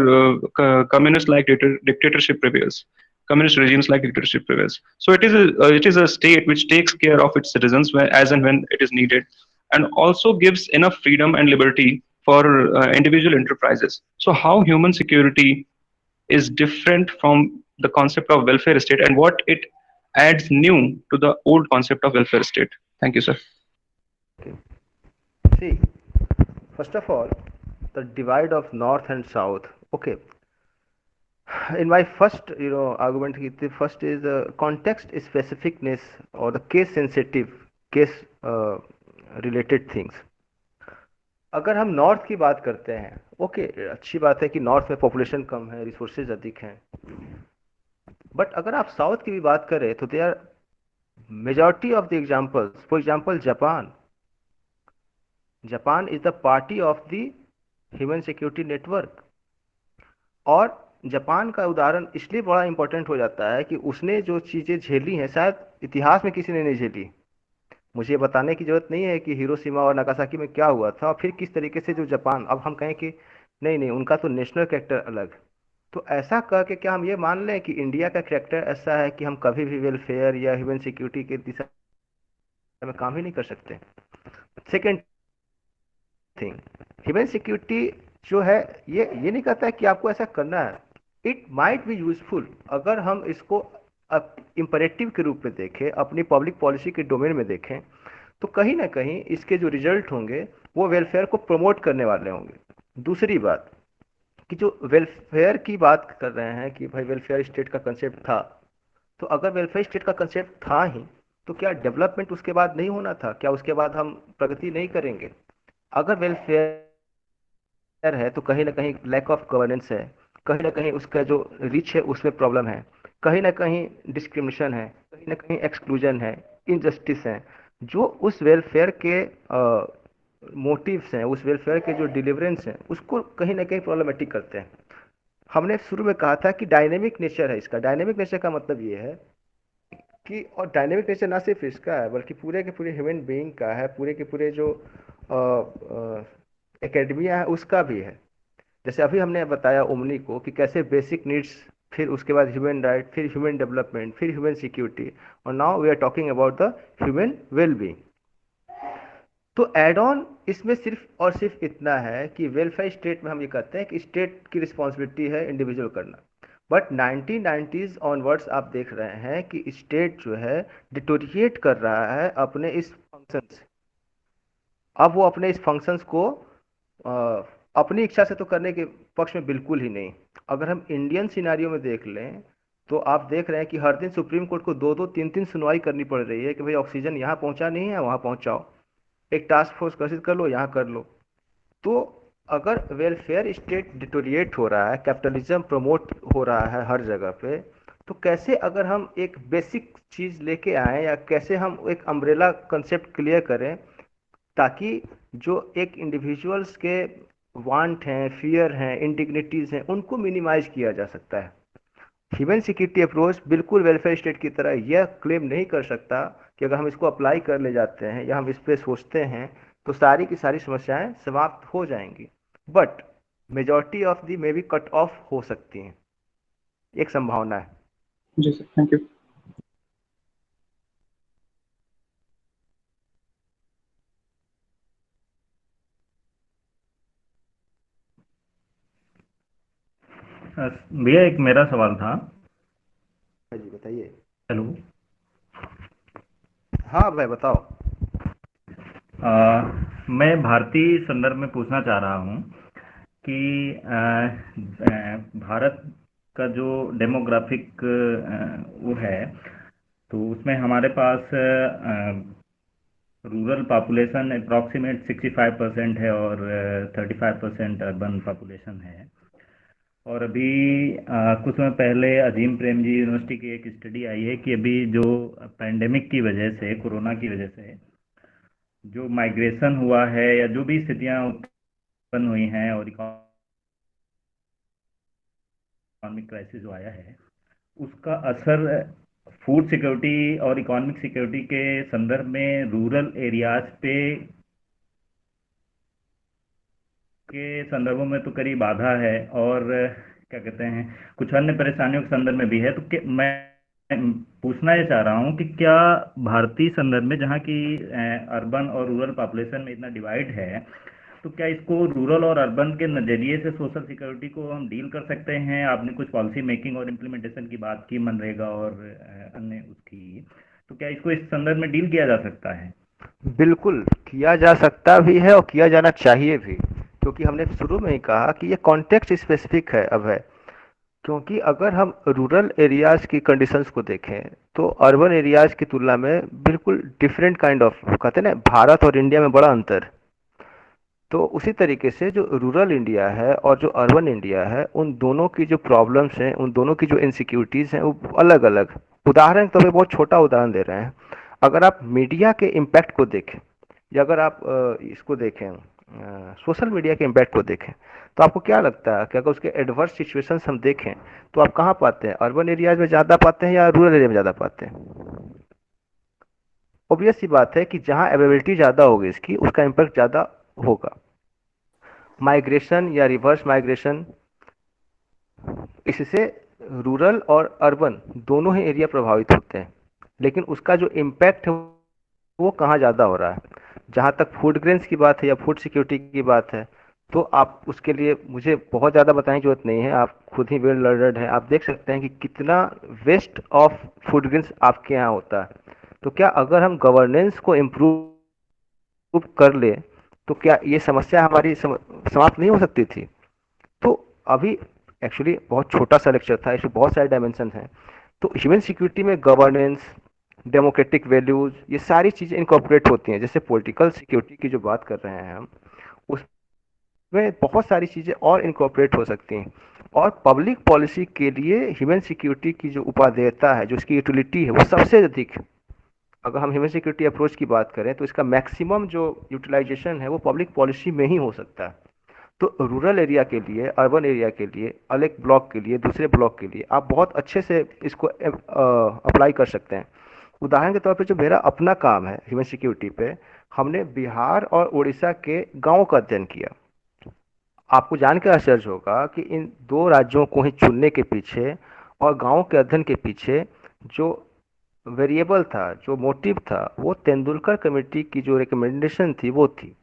communist like dictatorship prevails. Communist regimes like dictatorship prevails. So it is a state which takes care of its citizens as and when it is needed, and also gives enough freedom and liberty for individual enterprises. So how human security is different from the concept of welfare state, and what it adds new to the old concept of welfare state? Thank you, sir. Okay. See, first of all, the divide of north and south. Okay, in my first argument, the first is context specificness or the case sensitive, case related things. अगर हम north की बात करते हैं, okay, अच्छी बात है कि नॉर्थ में पॉपुलेशन कम है, रिसोर्सेज अधिक हैं, बट अगर आप साउथ की भी बात करें तो दे are majority of the examples, for example Japan, Japan is the party of the human security network. और जापान का उदाहरण इसलिए बड़ा इंपॉर्टेंट हो जाता है कि उसने जो चीज़ें झेली हैं शायद इतिहास में किसी ने नहीं झेली। मुझे ये बताने की जरूरत नहीं है कि हिरोशिमा और नागासाकी में क्या हुआ था, और फिर किस तरीके से जो जापान, अब हम कहें कि नहीं नहीं उनका तो नेशनल कैरेक्टर अलग, तो ऐसा कह के क्या हम ये मान लें कि इंडिया का कैरेक्टर ऐसा है कि हम कभी भी वेलफेयर या ह्यूमन सिक्योरिटी के दिशा में काम ही नहीं कर सकते? सेकेंड थिंग, ह्यूमन सिक्योरिटी जो है ये नहीं कहता है कि आपको ऐसा करना है। इट माइट बी यूजफुल अगर हम इसको इम्परेटिव के रूप में देखें, अपनी पब्लिक पॉलिसी के डोमेन में देखें, तो कहीं ना कहीं इसके जो रिजल्ट होंगे वो वेलफेयर को प्रमोट करने वाले होंगे। दूसरी बात कि जो वेलफेयर की बात कर रहे हैं कि भाई वेलफेयर स्टेट का कंसेप्ट था, तो अगर वेलफेयर स्टेट का कंसेप्ट था ही तो क्या डेवलपमेंट उसके बाद नहीं होना था? क्या उसके बाद हम प्रगति नहीं करेंगे? अगर वेलफेयर है तो कहीं ना कहीं लैक ऑफ गवर्नेंस है, कहीं ना कहीं उसका जो रिच है उसमें प्रॉब्लम है, कहीं ना कहीं डिस्क्रिमिनेशन है, कहीं ना कहीं एक्सक्लूजन है, इनजस्टिस है, जो उस वेलफेयर के मोटिव्स हैं, उस वेलफेयर के जो डिलीवरेंस हैं, उसको कहीं ना कहीं प्रॉब्लमेटिक करते हैं। हमने शुरू में कहा था कि डायनेमिक नेचर है इसका। डायनेमिक नेचर का मतलब ये है कि, और डायनेमिक नेचर ना सिर्फ इसका है बल्कि पूरे के पूरे ह्यूमन बीइंग का है, पूरे के पूरे जो एकेडमिया है उसका भी है। जैसे अभी हमने बताया ओमनी को कि कैसे बेसिक नीड्स, फिर उसके बाद ह्यूमन राइट, फिर ह्यूमन डेवलपमेंट, फिर ह्यूमन सिक्योरिटी, और now we are talking about the human well being. तो एड ऑन इसमें सिर्फ और सिर्फ इतना है कि वेलफेयर स्टेट में हम ये कहते हैं कि स्टेट की रिस्पॉन्सिबिलिटी है इंडिविजुअल करना, बट 1990s ऑनवर्ड्स आप देख रहे हैं कि स्टेट जो है डिटोरिएट कर रहा है अपने इस फंक्शन से। अब वो अपने इस फंक्शंस को अ, अपनी इच्छा से तो करने के पक्ष में बिल्कुल ही नहीं। अगर हम इंडियन सिनारियो में देख लें तो आप देख रहे हैं कि हर दिन सुप्रीम कोर्ट को दो दो तीन तीन सुनवाई करनी पड़ रही है कि भाई ऑक्सीजन यहाँ पहुंचा नहीं है, वहाँ पहुंचाओ, एक टास्क फोर्स गठित कर लो, यहाँ कर लो। तो अगर वेलफेयर स्टेट डिटोरिएट हो रहा है, कैपिटलिज्म प्रमोट हो रहा है हर जगह पे, तो कैसे अगर हम एक बेसिक चीज़ लेके आए, या कैसे हम एक अम्ब्रेला कंसेप्ट क्लियर करें ताकि जो एक इंडिविजुअल्स के वांट हैं, फियर हैं, इंडिग्निटीज हैं, उनको मिनिमाइज किया जा सकता है। ह्यूमन सिक्योरिटी अप्रोच बिल्कुल वेलफेयर स्टेट की तरह यह क्लेम नहीं कर सकता कि अगर हम इसको अप्लाई कर ले जाते हैं या हम इस पर सोचते हैं तो सारी की सारी समस्याएं समाप्त हो जाएंगी, but majority of the may be cut off हो सकती हैं, एक संभावना है। जी सर, थैंक यू। भैया एक मेरा सवाल था। जी बताइए। हेलो। हाँ भाई बताओ। मैं भारतीय संदर्भ में पूछना चाह रहा हूँ कि भारत का जो डेमोग्राफिक वो है, तो उसमें हमारे पास रूरल पॉपुलेशन अप्रॉक्सीमेट 65% है और 35% अर्बन पॉपुलेशन है। और अभी कुछ समय पहले अजीम प्रेमजी यूनिवर्सिटी की एक स्टडी आई है कि अभी जो पैंडेमिक की वजह से, कोरोना की वजह से जो माइग्रेशन हुआ है या जो भी स्थितियां उत्पन्न हुई हैं और इकोनॉमिक क्राइसिस जो आया है, उसका असर फूड सिक्योरिटी और इकोनॉमिक सिक्योरिटी के संदर्भ में रूरल एरियाज पे के संदर्भों में तो करीब आधा है, और क्या कहते हैं कुछ अन्य परेशानियों के संदर्भ में भी है। तो मैं पूछना ये चाह रहा हूँ कि क्या भारतीय संदर्भ में, जहाँ की अर्बन और रूरल पॉपुलेशन में इतना डिवाइड है, तो क्या इसको रूरल और अर्बन के नज़रिए से सोशल सिक्योरिटी को हम डील कर सकते हैं? आपने कुछ पॉलिसी मेकिंग और इम्प्लीमेंटेशन की बात की, मनरेगा और अन्य उसकी, तो क्या इसको इस संदर्भ में डील किया जा सकता है? बिल्कुल किया जा सकता भी है और किया जाना चाहिए भी, क्योंकि हमने शुरू में ही कहा कि ये कॉन्टेक्स्ट स्पेसिफिक है अब है। क्योंकि अगर हम रूरल एरियाज की कंडीशंस को देखें तो अर्बन एरियाज की तुलना में बिल्कुल डिफरेंट काइंड ऑफ, कहते हैं ना भारत और इंडिया में बड़ा अंतर। तो उसी तरीके से जो रूरल इंडिया है और जो अर्बन इंडिया है, उन दोनों की जो प्रॉब्लम्स हैं, उन दोनों की जो इनसिक्योरिटीज़ हैं, वो अलग अलग। उदाहरण के तौर पे बहुत छोटा उदाहरण दे रहे हैं, अगर आप मीडिया के इम्पैक्ट को देखें, या अगर आप इसको देखें, सोशल मीडिया के इम्पैक्ट को देखें, तो आपको क्या लगता है कि अगर उसके एडवर्स सिचुएशंस हम देखें तो आप कहाँ पाते हैं? अर्बन एरियाज में ज़्यादा पाते हैं या रूरल एरिया में ज़्यादा पाते हैं? ऑब्वियस सी बात है कि जहाँ अवेलेबिलिटी ज़्यादा होगी इसकी, उसका इम्पैक्ट ज़्यादा होगा। माइग्रेशन या रिवर्स माइग्रेशन, इससे रूरल और अर्बन दोनों ही एरिया प्रभावित होते हैं, लेकिन उसका जो इम्पैक्ट है वो कहाँ ज़्यादा हो रहा है? जहाँ तक फूड ग्रेन्स की बात है या फूड सिक्योरिटी की बात है, तो आप उसके लिए मुझे बहुत ज़्यादा बताने की जरूरत नहीं है, आप खुद ही वेल लर्नड हैं, आप देख सकते हैं कि कितना वेस्ट ऑफ फूड ग्रेन्स आपके यहाँ होता है। तो क्या अगर हम गवर्नेंस को इम्प्रूव कर ले तो क्या ये समस्या हमारी समाप्त नहीं हो सकती थी? तो अभी एक्चुअली बहुत छोटा सा लेक्चर था, इसमें बहुत सारे डायमेंशन हैं। तो ह्यूमन सिक्योरिटी में गवर्नेंस, डेमोक्रेटिक वैल्यूज, ये सारी चीज़ें इनकॉर्पोरेट होती हैं। जैसे पॉलिटिकल सिक्योरिटी की जो बात कर रहे हैं हम, उसमें बहुत सारी चीज़ें और इनकॉर्पोरेट हो सकती हैं। और पब्लिक पॉलिसी के लिए ह्यूमन सिक्योरिटी की जो उपादेयता है, जो इसकी यूटिलिटी है, वो सबसे अधिक है। अगर हम ह्यूमन सिक्योरिटी अप्रोच की बात करें तो इसका मैक्सिमम जो यूटिलाइजेशन है वो पब्लिक पॉलिसी में ही हो सकता है। तो रूरल एरिया के लिए, अर्बन एरिया के लिए, अलग ब्लॉक के लिए, दूसरे ब्लॉक के लिए आप बहुत अच्छे से इसको अप्लाई कर सकते हैं। उदाहरण के तौर पे जो मेरा अपना काम है ह्यूमन सिक्योरिटी पे, हमने बिहार और उड़ीसा के गाँव का अध्ययन किया। आपको जान के आश्चर्य होगा कि इन दो राज्यों को ही चुनने के पीछे और गांवों के अध्ययन के पीछे जो वेरिएबल था, जो मोटिव था, वो तेंदुलकर कमेटी की जो रिकमेंडेशन थी वो थी।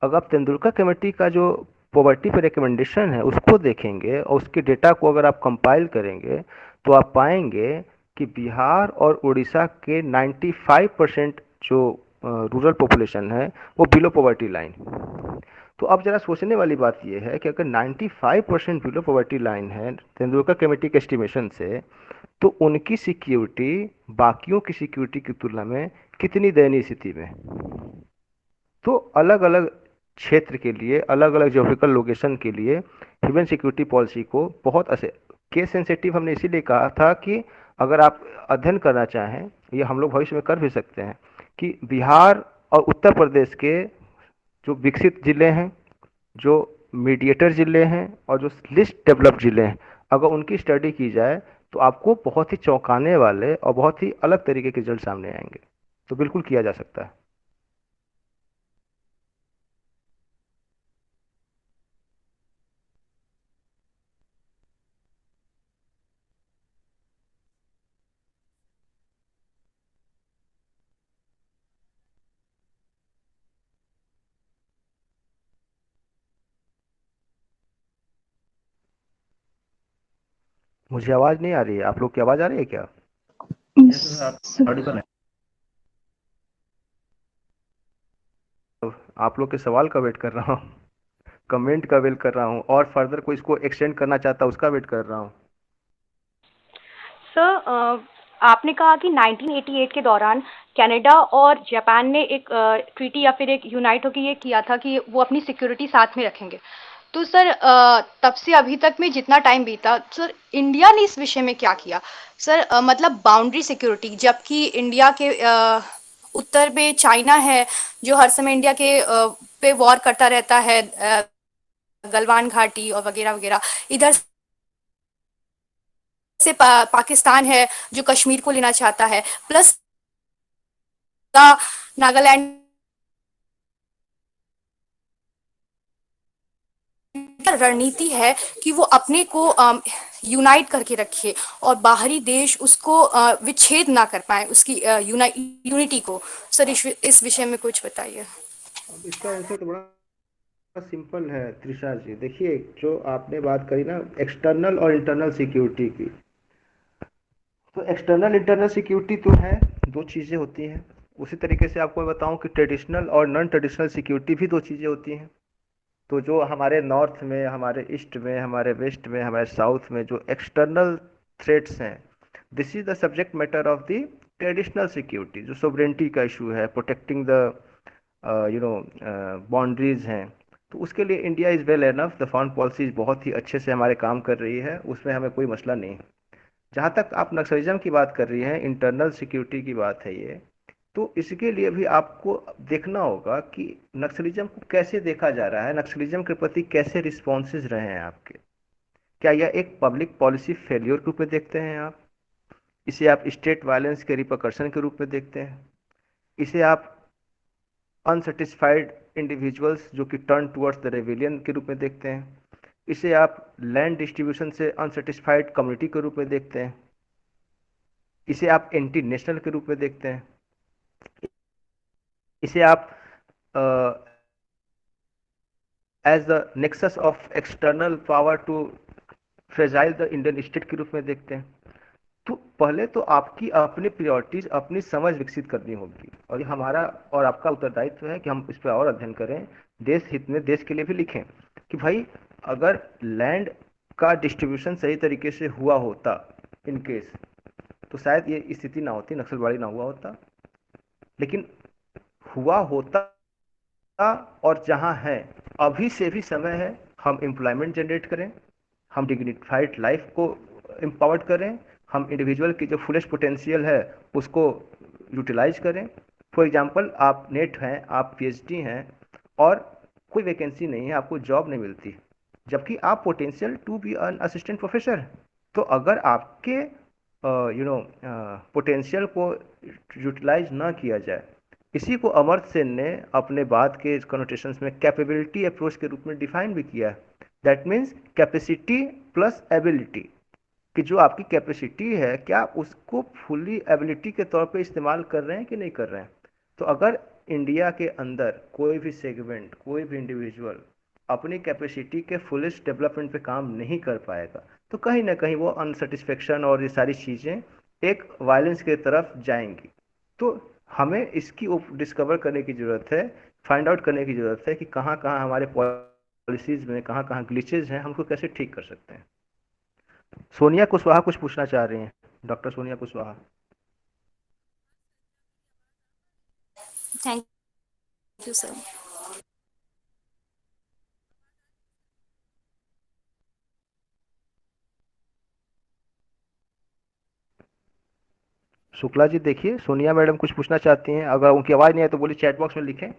अगर आप तेंदुलकर कमेटी का जो पॉवर्टी पे रिकमेंडेशन है उसको देखेंगे और उसके डेटा को अगर आप कंपाइल करेंगे तो आप पाएंगे कि बिहार और उड़ीसा के 95% जो रूरल पॉपुलेशन है वो बिलो पॉवर्टी लाइन। तो अब जरा सोचने वाली बात यह है कि अगर 95% बिलो पॉवर्टी लाइन है तेंदुलकर कमेटी के एस्टिमेशन से, तो उनकी सिक्योरिटी बाकियों की सिक्योरिटी की तुलना में कितनी दयनीय स्थिति में है। तो अलग अलग क्षेत्र के लिए, अलग अलग जोग्राफिकल लोकेशन के लिए ह्यूमन सिक्योरिटी पॉलिसी को बहुत केस सेंसिटिव हमने इसीलिए कहा था कि अगर आप अध्ययन करना चाहें, ये हम लोग भविष्य में कर भी सकते हैं, कि बिहार और उत्तर प्रदेश के जो विकसित जिले हैं, जो मीडिएटर जिले हैं और जो लिस्ट डेवलप्ड जिले हैं, अगर उनकी स्टडी की जाए तो आपको बहुत ही चौंकाने वाले और बहुत ही अलग तरीके के रिजल्ट सामने आएंगे। तो बिल्कुल किया जा सकता है। मुझे आवाज़ नहीं आ रही है, आप लोग की आवाज़ आ रही है क्या? यस सर, आप ऑडिबल है। आप लोग के सवाल का वेट कर रहा हूँ, कमेंट का वेट कर रहा हूँ, और फर्दर कोई इसको एक्सटेंड करना चाहता है उसका वेट कर रहा हूँ। सर, आपने कहा कि 1988 के दौरान कनाडा और जापान ने एक ट्रीटी या फिर एक यूनाइट होकर ये किया था कि वो अपनी सिक्योरिटी साथ में रखेंगे। तो सर, तब से अभी तक में जितना टाइम बीता, सर इंडिया ने इस विषय में क्या किया? सर, मतलब बाउंड्री सिक्योरिटी, जबकि इंडिया के उत्तर में चाइना है जो हर समय इंडिया के पे वॉर करता रहता है, गलवान घाटी और वगैरह वगैरह। इधर से पाकिस्तान है जो कश्मीर को लेना चाहता है, प्लस नागालैंड रणनीति है कि वो अपने को यूनाइट करके रखे और बाहरी देश उसको विच्छेद ना कर पाए, उसकी यूनिटी को। सर, इस विषय में कुछ बताइए। अब इसका आंसर तो बड़ा सिंपल है त्रिषा जी। देखिए, जो आपने बात करी ना एक्सटर्नल और इंटरनल सिक्योरिटी की, तो एक्सटर्नल इंटरनल सिक्योरिटी तो है, दो चीज़ें होती हैं। उसी तरीके से आपको मैं बताऊं कि ट्रेडिशनल और नॉन ट्रेडिशनल सिक्योरिटी भी दो चीज़ें होती हैं। तो जो हमारे नॉर्थ में, हमारे ईस्ट में, हमारे वेस्ट में, हमारे साउथ में जो एक्सटर्नल थ्रेट्स हैं, this is the subject matter of the traditional security. जो सोवरेंटी का इशू है, प्रोटेक्टिंग द बाउंड्रीज हैं, तो उसके लिए India is well enough, the foreign policy बहुत ही अच्छे से हमारे काम कर रही है, उसमें हमें कोई मसला नहीं। जहाँ तक आप नक्सलिज्म की बात कर रही हैं, इंटरनल सिक्योरिटी की बात है ये, तो इसके लिए भी आपको देखना होगा कि नक्सलिज्म को कैसे देखा जा रहा है, नक्सलिज्म के प्रति कैसे रिस्पॉन्सेज रहे हैं आपके। क्या यह एक पब्लिक पॉलिसी फेलियर के रूप में देखते हैं आप? इसे आप स्टेट वायलेंस के रिपरकशन के रूप में देखते हैं? इसे आप अनसेटिस्फाइड इंडिविजुअल्स जो कि टर्न टुवर्ड्स द रेविलियन के रूप में देखते हैं? इसे आप लैंड डिस्ट्रीब्यूशन से अनसेटिस्फाइड कम्युनिटी के रूप में देखते हैं? इसे आप एंटी नेशनल के रूप में देखते हैं? इसे आप as the nexus of external power to fragile the Indian state के रूप में देखते हैं? तो पहले तो आपकी अपनी प्रायोरिटीज, अपनी समझ विकसित करनी होगी, और ये हमारा और आपका उत्तरदायित्व है कि हम इस पर और अध्ययन करें, देश हित में देश के लिए भी लिखें कि भाई अगर लैंड का डिस्ट्रीब्यूशन सही तरीके से हुआ होता इन केस, तो शायद ये स्थिति ना होती, नक्सलवाड़ी ना हुआ होता। लेकिन हुआ होता, और जहां है अभी से भी समय है, हम एम्प्लॉयमेंट जनरेट करें, हम डिग्निफाइड लाइफ को एम्पावर्ड करें, हम इंडिविजुअल की जो फुलेस्ट पोटेंशियल है उसको यूटिलाइज करें। फॉर एग्जांपल, आप नेट हैं, आप पीएचडी हैं और कोई वैकेंसी नहीं है, आपको जॉब नहीं मिलती, जबकि आप potential to be an assistant professor. तो अगर आपके पोटेंशियल को यूटिलाइज ना किया जाए, इसी को अमर्त्य सेन ने अपने बाद के कनोटेशंस में कैपेबिलिटी अप्रोच के रूप में डिफाइन भी किया है। That means capacity plus ability, कि जो आपकी कैपेसिटी है क्या आप उसको फुली एबिलिटी के तौर पे इस्तेमाल कर रहे हैं कि नहीं कर रहे हैं। तो अगर इंडिया के अंदर कोई भी सेगमेंट, कोई भी इंडिविजुअल अपनी कैपेसिटी के फुलेस्ट डेवलपमेंट पे काम नहीं कर पाएगा, तो कहीं ना कहीं वो अनसेटिस्फेक्शन और ये सारी चीज़ें एक वायलेंस की तरफ जाएंगी। तो हमें इसकी डिस्कवर करने की ज़रूरत है, फाइंड आउट करने की ज़रूरत है कि कहाँ कहाँ हमारे पॉलिसीज़ में कहाँ कहाँ ग्लिचेज हैं, हमको कैसे ठीक कर सकते हैं। सोनिया कुशवाहा कुछ पूछना चाह रही हैं, doctor Sonia Kushwaha. Thank you sir. Shukla ji देखिए, सोनिया मैडम कुछ पूछना चाहती हैं, अगर उनकी आवाज़ नहीं है तो बोलिए चैट बॉक्स में लिखें।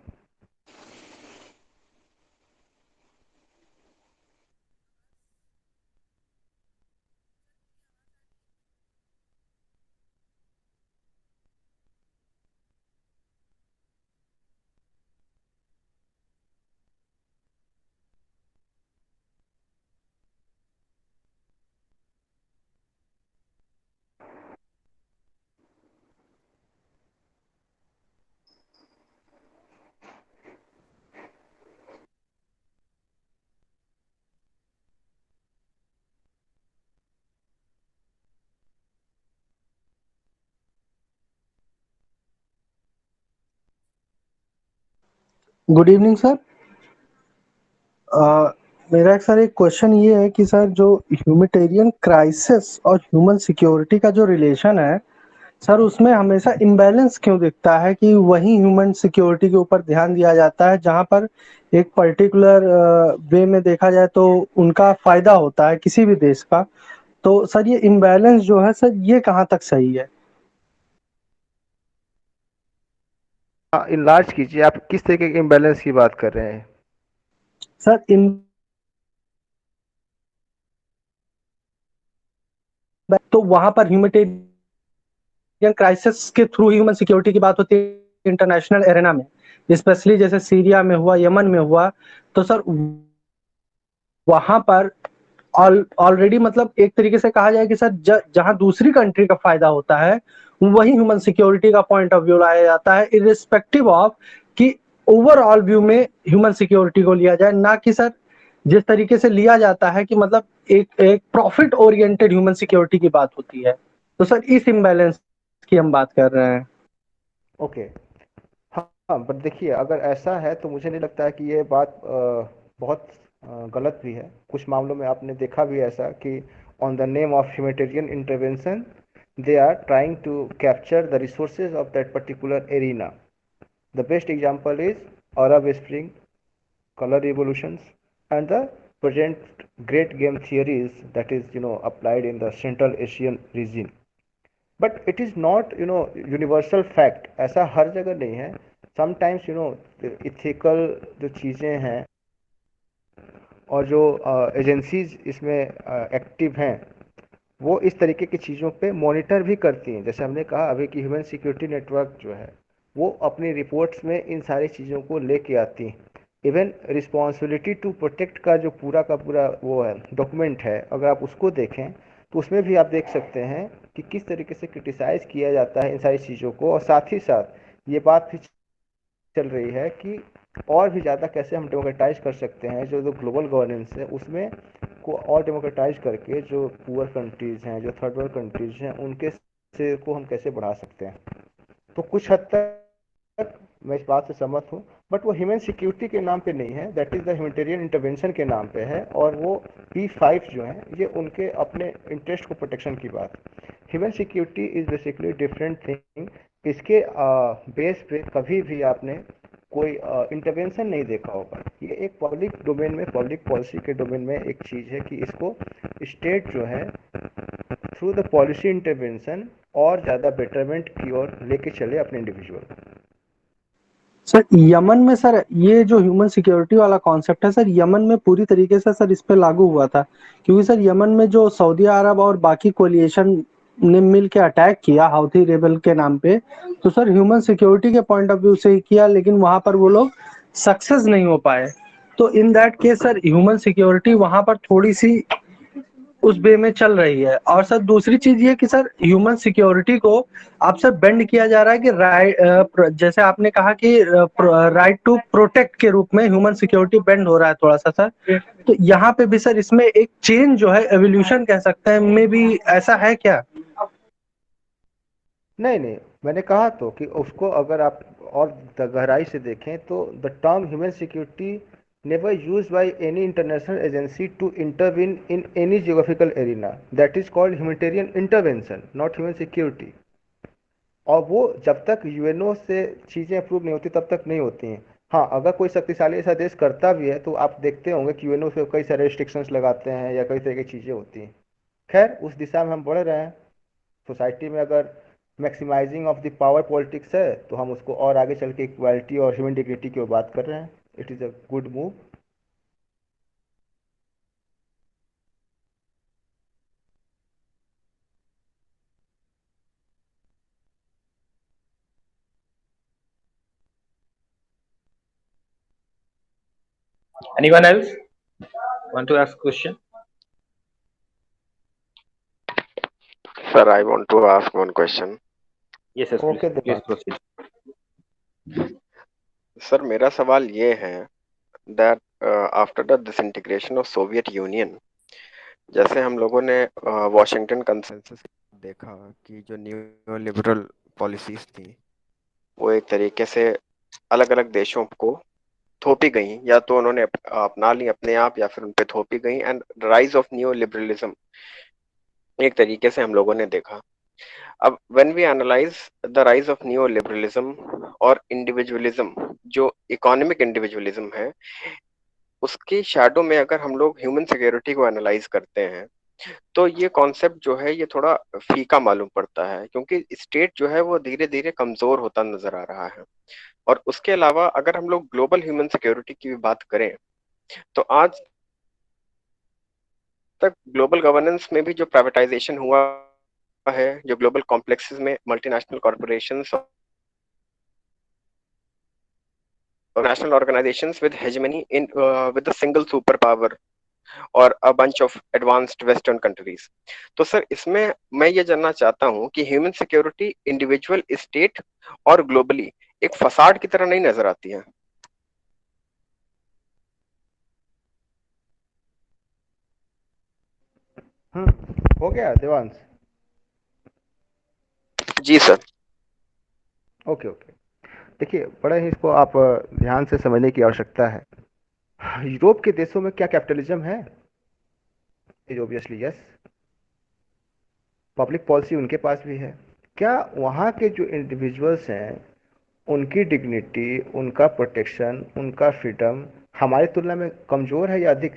Good evening sir. मेरा एक सर एक क्वेश्चन ये है कि सर जो ह्यूमैनिटेरियन क्राइसिस और ह्यूमन सिक्योरिटी का जो रिलेशन है सर, उसमें हमेशा इम्बैलेंस क्यों दिखता है कि वही ह्यूमन सिक्योरिटी के ऊपर ध्यान दिया जाता है जहां पर एक पर्टिकुलर वे में देखा जाए तो उनका फायदा होता है किसी भी देश का। तो सर ये इम्बैलेंस जो है सर, ये कहाँ तक सही है? इनलार्ज कीजिए, आप किस तरीके के इम्बैलेंस की बात कर रहे हैं। सर तो वहां पर ह्यूमैनिटेरियन क्राइसिस के थ्रू ह्यूमन सिक्योरिटी की बात होती है इंटरनेशनल एरेना में, स्पेशली जैसे सीरिया में हुआ, यमन में हुआ। तो सर वहां पर ऑलरेडी मतलब एक तरीके से कहा जाए कि सर जहां दूसरी कंट्री का फायदा होता है वही ह्यूमन सिक्योरिटी का पॉइंट ऑफ व्यू लाया जाता है, इरिस्पेक्टिव ऑफ कि ओवरऑल व्यू में ह्यूमन सिक्योरिटी को लिया जाए, ना कि सर जिस तरीके से लिया जाता है कि मतलब एक प्रॉफिट ओरिएंटेड ह्यूमन सिक्योरिटी की बात होती है। तो सर इस इम्बैलेंस की हम बात कर रहे हैं। ओके, हाँ, बट देखिए अगर ऐसा है तो मुझे नहीं लगता है कि ये बात बहुत गलत भी है। कुछ मामलों में आपने देखा भी ऐसा कि on the name of humanitarian intervention they are trying to capture the resources of that particular arena. The best example is Arab Spring, color revolutions, and the present great game theories that is applied in the Central Asian region. But it is not universal fact, ऐसा हर जगह नहीं है। sometimes ethical जो चीज़ें हैं और जो agencies इसमें एक्टिव हैं वो इस तरीके की चीज़ों पे मॉनिटर भी करती हैं। जैसे हमने कहा अभी कि ह्यूमन सिक्योरिटी नेटवर्क जो है वो अपनी रिपोर्ट्स में इन सारी चीज़ों को लेके आती हैं। इवन रिस्पॉन्सिबिलिटी टू प्रोटेक्ट का जो पूरा का पूरा वो है डॉक्यूमेंट है, अगर आप उसको देखें तो उसमें भी आप देख सकते हैं कि किस तरीके से क्रिटिसाइज किया जाता है इन सारी चीज़ों को। और साथ ही साथ ये बात भी चल रही है कि और भी ज़्यादा कैसे हम डेमोक्रेटाइज कर सकते हैं, जो ग्लोबल गवर्नेंस है उसमें को और डेमोक्रेटाइज करके जो पुअर कंट्रीज़ हैं, जो थर्ड वर्ल्ड कंट्रीज़ हैं, उनके से को हम कैसे बढ़ा सकते हैं। तो कुछ हद तक मैं इस बात से सहमत हूँ, बट वो ह्यूमन सिक्योरिटी के नाम पे नहीं है, that is the humanitarian intervention के नाम पे है। और वो P5 जो है ये उनके अपने इंटरेस्ट को प्रोटेक्शन की बात। Human security is basically different thing. इसके बेस पे कभी भी आपने कोई इंटरवेंशन नहीं देखा होगा। ये एक पब्लिक डोमेन में, पब्लिक पॉलिसी के डोमेन में एक चीज़ है कि इसको स्टेट जो है थ्रू द पॉलिसी इंटरवेंशन और ज़्यादा बेटरमेंट की ओर लेके चले अपने इंडिविजुअल। सर यमन में सर ये जो ह्यूमन सिक्योरिटी वाला कॉन्सेप्ट है सर, यमन में पूरी तरीके से सर इस पे लागू हुआ था, क्योंकि सर यमन में जो सऊदी अरब और बाकी कोलिएशन ने मिल के अटैक किया हाउथी रेबल के नाम पे, तो सर ह्यूमन सिक्योरिटी के पॉइंट ऑफ व्यू से ही किया, लेकिन वहां पर वो लोग सक्सेस नहीं हो पाए। तो in that case sir human security वहां पर थोड़ी सी उस वे में चल रही है। और सर दूसरी चीज ये कि सर ह्यूमन सिक्योरिटी को आप सर बेंड किया जा रहा है कि जैसे आपने कहा कि राइट टू प्रोटेक्ट के रूप में ह्यूमन सिक्योरिटी बेंड हो रहा है थोड़ा सा सर। तो यहाँ पे भी सर इसमें एक चेंज जो है एवोल्यूशन कह सकते हैं में भी ऐसा है क्या? नहीं नहीं, मैंने कहा तो कि उसको अगर आप और गहराई से देखें तो the term human security never use by any international agency to intervene in any geographical arena, that is called humanitarian intervention, not human security. और वो जब तक यूएनओ से चीज़ें अप्रूव नहीं होती तब तक नहीं होती हैं। हाँ, अगर कोई शक्तिशाली ऐसा देश करता भी है तो आप देखते होंगे कि यूएनओ से कई सारे रिस्ट्रिक्शंस लगाते हैं या कई तरह की चीज़ें होती हैं। खैर, उस दिशा में हम बढ़ रहे हैं। सोसाइटी में अगर maximising of the power politics है तो हम उसको और आगे चल के इक्वालिटी और ह्यूमन डिग्निटी की ओर बात कर रहे हैं। It is a good move. Anyone else want to ask question? Sir, I want to ask one question. Yes, yes, okay please दिमाग। proceed. सर मेरा सवाल ये है that after the disintegration of Soviet Union, जैसे हम लोगों ने Washington consensus देखा कि जो न्यू लिबरल पॉलिसीज थी वो एक तरीके से अलग अलग देशों को थोपी गई, या तो उन्होंने अपना ली अपने आप या फिर उन पे थोपी गई, and rise of new liberalism एक तरीके से हम लोगों ने देखा। अब when we analyse the rise of new liberalism और इंडिविजुअलिज्म, जो इकोनॉमिक इंडिविजुअलिज्म है, उसकी शैडो में अगर हम लोग ह्यूमन सिक्योरिटी को एनालाइज करते हैं तो ये कॉन्सेप्ट जो है ये थोड़ा फीका मालूम पड़ता है, क्योंकि स्टेट जो है वो धीरे धीरे कमजोर होता नजर आ रहा है। और उसके अलावा अगर हम लोग ग्लोबल ह्यूमन सिक्योरिटी की भी बात करें तो आज तक ग्लोबल गवर्नेंस में भी जो प्राइवेटाइजेशन हुआ है, जो ग्लोबल कॉम्प्लेक्सेस में मल्टीनेशनल कॉर्पोरेशंस और national organisations with hegemony in with a single super power और a bunch of advanced western countries. तो सर इसमें मैं ये जानना चाहता हूँ कि ह्यूमन सिक्योरिटी इंडिविजुअल, स्टेट और ग्लोबली एक फसाड की तरह नहीं नजर आती है? हो गया देवांश? जी सर। Okay okay. देखिए, बड़ा ही इसको आप ध्यान से समझने की आवश्यकता है। यूरोप के देशों में क्या कैपिटलिज्म है? Is obviously yes. Public policy उनके पास भी है। क्या वहाँ के जो इंडिविजुअल्स हैं उनकी डिग्निटी, उनका प्रोटेक्शन, उनका फ्रीडम हमारी तुलना में कमजोर है या अधिक?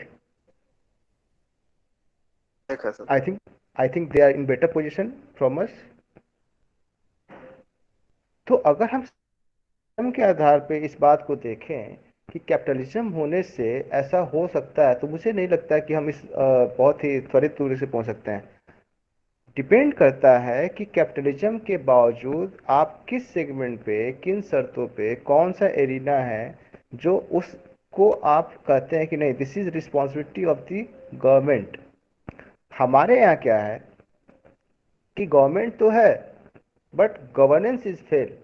देखा sir. I think they are in better position from us. तो अगर हम धर्म के आधार पे इस बात को देखें कि कैपिटलिज्म होने से ऐसा हो सकता है, तो मुझे नहीं लगता कि हम इस बहुत ही त्वरित दूरी से पहुंच सकते हैं। डिपेंड करता है कि कैपिटलिज्म के बावजूद आप किस सेगमेंट पे, किन शर्तों पे, कौन सा एरिना है जो उसको आप कहते हैं कि नहीं, this is responsibility of the government. हमारे यहाँ क्या है कि गवर्नमेंट तो है बट गवर्नेंस इज फेल।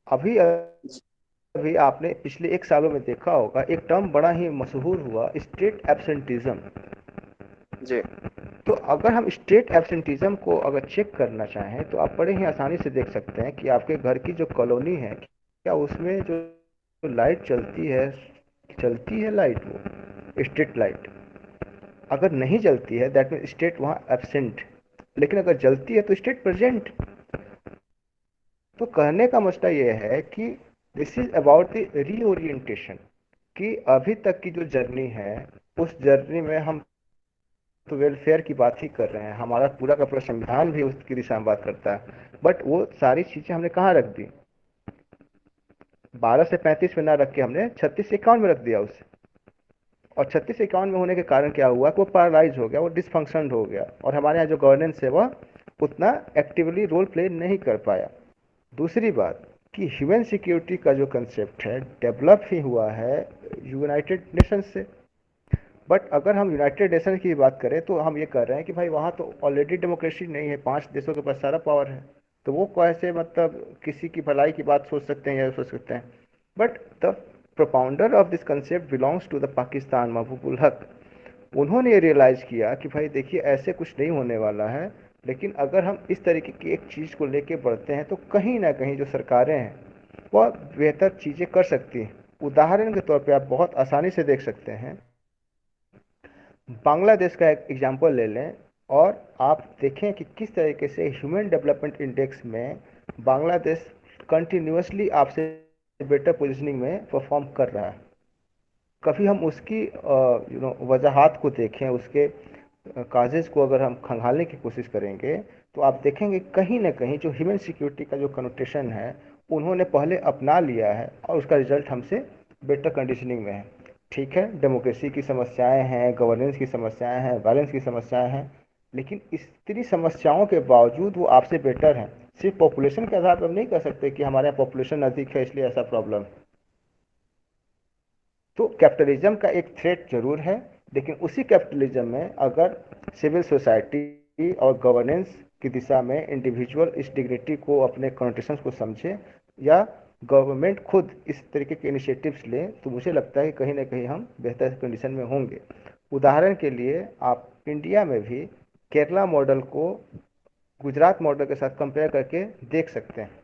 अभी अभी आपने पिछले 1 सालों में देखा होगा, एक टर्म बड़ा ही मशहूर हुआ, स्टेट एब्सेंटिज्म। जी। तो अगर हम स्टेट एब्सेंटिज्म को अगर चेक करना चाहें तो आप बड़े ही आसानी से देख सकते हैं कि आपके घर की जो कॉलोनी है, क्या उसमें जो लाइट चलती है लाइट, वो स्ट्रीट लाइट। अगर नहीं जलती है दैट मीन स्टेट वहाँ एब्सेंट, लेकिन अगर जलती है तो स्टेट प्रेजेंट। तो कहने का मसला ये है कि this is about the reorientation, कि अभी तक की जो जर्नी है उस जर्नी में हम तो वेलफेयर की बात ही कर रहे हैं, हमारा पूरा का पूरा संविधान भी उसकी दिशा में बात करता है, बट वो सारी चीजें हमने कहाँ रख दी? 12 से 35 में ना रख के हमने 36 से 51 में रख दिया उसे। और 36 से 51 में होने के कारण क्या हुआ कि वो पैरालाइज हो गया, वो डिसफंक्शन हो गया, और हमारे यहाँ जो गवर्नेंस है वह उतना एक्टिवली रोल प्ले नहीं कर पाया। दूसरी बात कि ह्यूमन सिक्योरिटी का जो कंसेप्ट है डेवलप ही हुआ है यूनाइटेड नेशंस से। बट अगर हम यूनाइटेड नेशन की बात करें तो हम ये कर रहे हैं कि भाई वहाँ तो ऑलरेडी डेमोक्रेसी नहीं है, 5 देशों के पास सारा पावर है, तो वो कैसे मतलब किसी की भलाई की बात सोच सकते हैं या सोच सकते हैं। But the propounder of this concept belongs to the Pakistan, Mahbubul Haq. उन्होंने ये रियलाइज़ किया कि भाई देखिए ऐसे कुछ नहीं होने वाला है, लेकिन अगर हम इस तरीके की एक चीज़ को लेके बढ़ते हैं तो कहीं ना कहीं जो सरकारें हैं वह बेहतर चीज़ें कर सकती हैं। उदाहरण के तौर पे आप बहुत आसानी से देख सकते हैं, बांग्लादेश का एक एग्जाम्पल ले लें और आप देखें कि किस तरीके से ह्यूमन डेवलपमेंट इंडेक्स में बांग्लादेश कंटिन्यूसली आपसे बेटर पोजीशनिंग में परफॉर्म कर रहा है। कभी हम उसकी वजहात को देखें, उसके काजेज को अगर हम खंगालने की कोशिश करेंगे तो आप देखेंगे कहीं ना कहीं जो ह्यूमन सिक्योरिटी का जो कनोटेशन है उन्होंने पहले अपना लिया है और उसका रिजल्ट हमसे बेटर कंडीशनिंग में है। ठीक है, डेमोक्रेसी की समस्याएं हैं, गवर्नेंस की समस्याएं हैं, बैलेंस की समस्याएं हैं, लेकिन इतनी समस्याओं के बावजूद वो आपसे बेटर हैं। सिर्फ पॉपुलेशन के आधार पर हम नहीं कह सकते कि हमारे यहाँ पॉपुलेशन अधिक है इसलिए ऐसा प्रॉब्लम। तो कैपिटलिज्म का एक थ्रेट जरूर है, लेकिन उसी कैपिटलिज्म में अगर सिविल सोसाइटी और गवर्नेंस की दिशा में इंडिविजुअल इस डिग्निटी को, अपने कॉन्ट्रिब्यूशंस को समझे या गवर्नमेंट खुद इस तरीके के इनिशिएटिव्स ले, तो मुझे लगता है कि कहीं ना कहीं हम बेहतर कंडीशन में होंगे। उदाहरण के लिए आप इंडिया में भी केरला मॉडल को गुजरात मॉडल के साथ कंपेयर करके देख सकते हैं।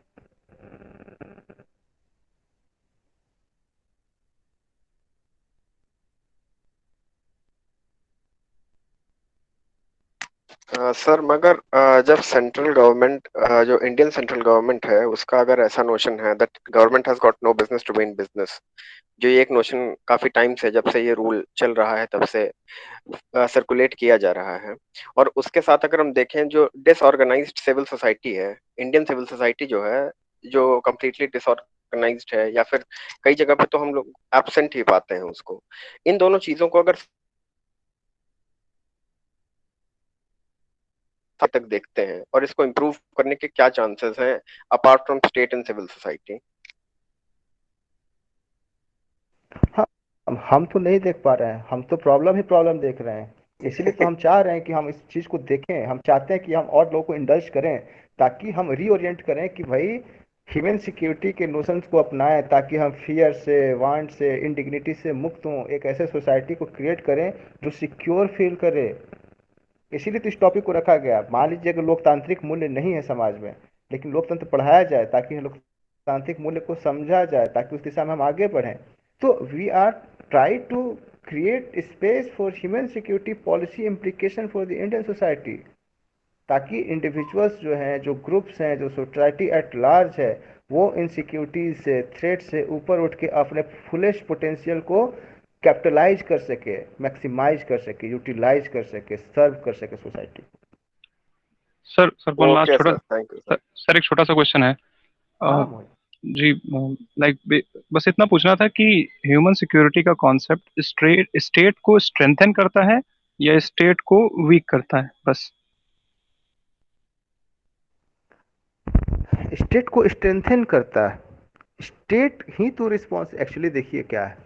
सर मगर जब सेंट्रल गवर्नमेंट जो इंडियन सेंट्रल गवर्नमेंट है उसका अगर ऐसा नोशन है that government has got no business to be in business, जो ये एक नोशन काफी टाइम से, जब से ये रूल चल रहा है तब से सर्कुलेट किया जा रहा है, और उसके साथ अगर हम देखें जो डिसऑर्गेनाइज्ड सिविल सोसाइटी है, इंडियन सिविल सोसाइटी जो है, जो कम्प्लीटली डिसऑर्गेनाइज्ड है, या फिर कई जगह पे तो हम लोग एब्सेंट ही पाते हैं उसको, इन दोनों चीजों को अगर तक देखते हैं और इसको इम्प्रूव करने के क्या चांसेस हैं apart from state and civil society? हाँ, हम तो नहीं देख पा रहे हैं, हम तो प्रॉब्लम ही प्रॉब्लम देख रहे हैं। इसीलिए तो हम चाह रहे हैं कि हम इस चीज़ को देखें, हम चाहते हैं कि हम और लोगों को इंडल्ज करें ताकि हम रीओरिएंट करें कि भाई ह्यूमन सिक्योरिटी के नोशंस को अपनाएं, ताकि हम फियर से, वांट से, इंडिग्निटी से मुक्त हों, एक ऐसे सोसाइटी को क्रिएट करें जो सिक्योर फील करे। इसीलिए तो इस टॉपिक को रखा गया। मान लीजिए अगर लोकतांत्रिक मूल्य नहीं है समाज में, लेकिन लोकतंत्र पढ़ाया जाए ताकि लोकतांत्रिक मूल्य को समझा जाए, ताकि उस दिशा में हम आगे बढ़ें, तो we are try to create space for human security policy implication for the Indian society, ताकि इंडिविजुअल्स जो हैं, जो ग्रुप्स हैं, जो सोसाइटी एट लार्ज है, वो इनसिक्योरिटीज से, थ्रेट से ऊपर उठ के अपने फुलेस्ट पोटेंशियल को कैपिटलाइज कर सके, मैक्सिमाइज कर सके, यूटिलाइज कर सके, सर्व कर सके society. Sir one last okay छोटा sir, thank you sir. Sir एक छोटा सा क्वेश्चन है। हाँ मोहित। जी, लाइक बस इतना पूछना था कि ह्यूमन सिक्योरिटी का कॉन्सेप्ट स्टेट को स्ट्रेंथन करता है या स्टेट को वीक करता है? बस स्टेट को स्ट्रेंथन करता है। स्टेट ही तो रिस्पॉन्स, एक्चुअली देखिए क्या है,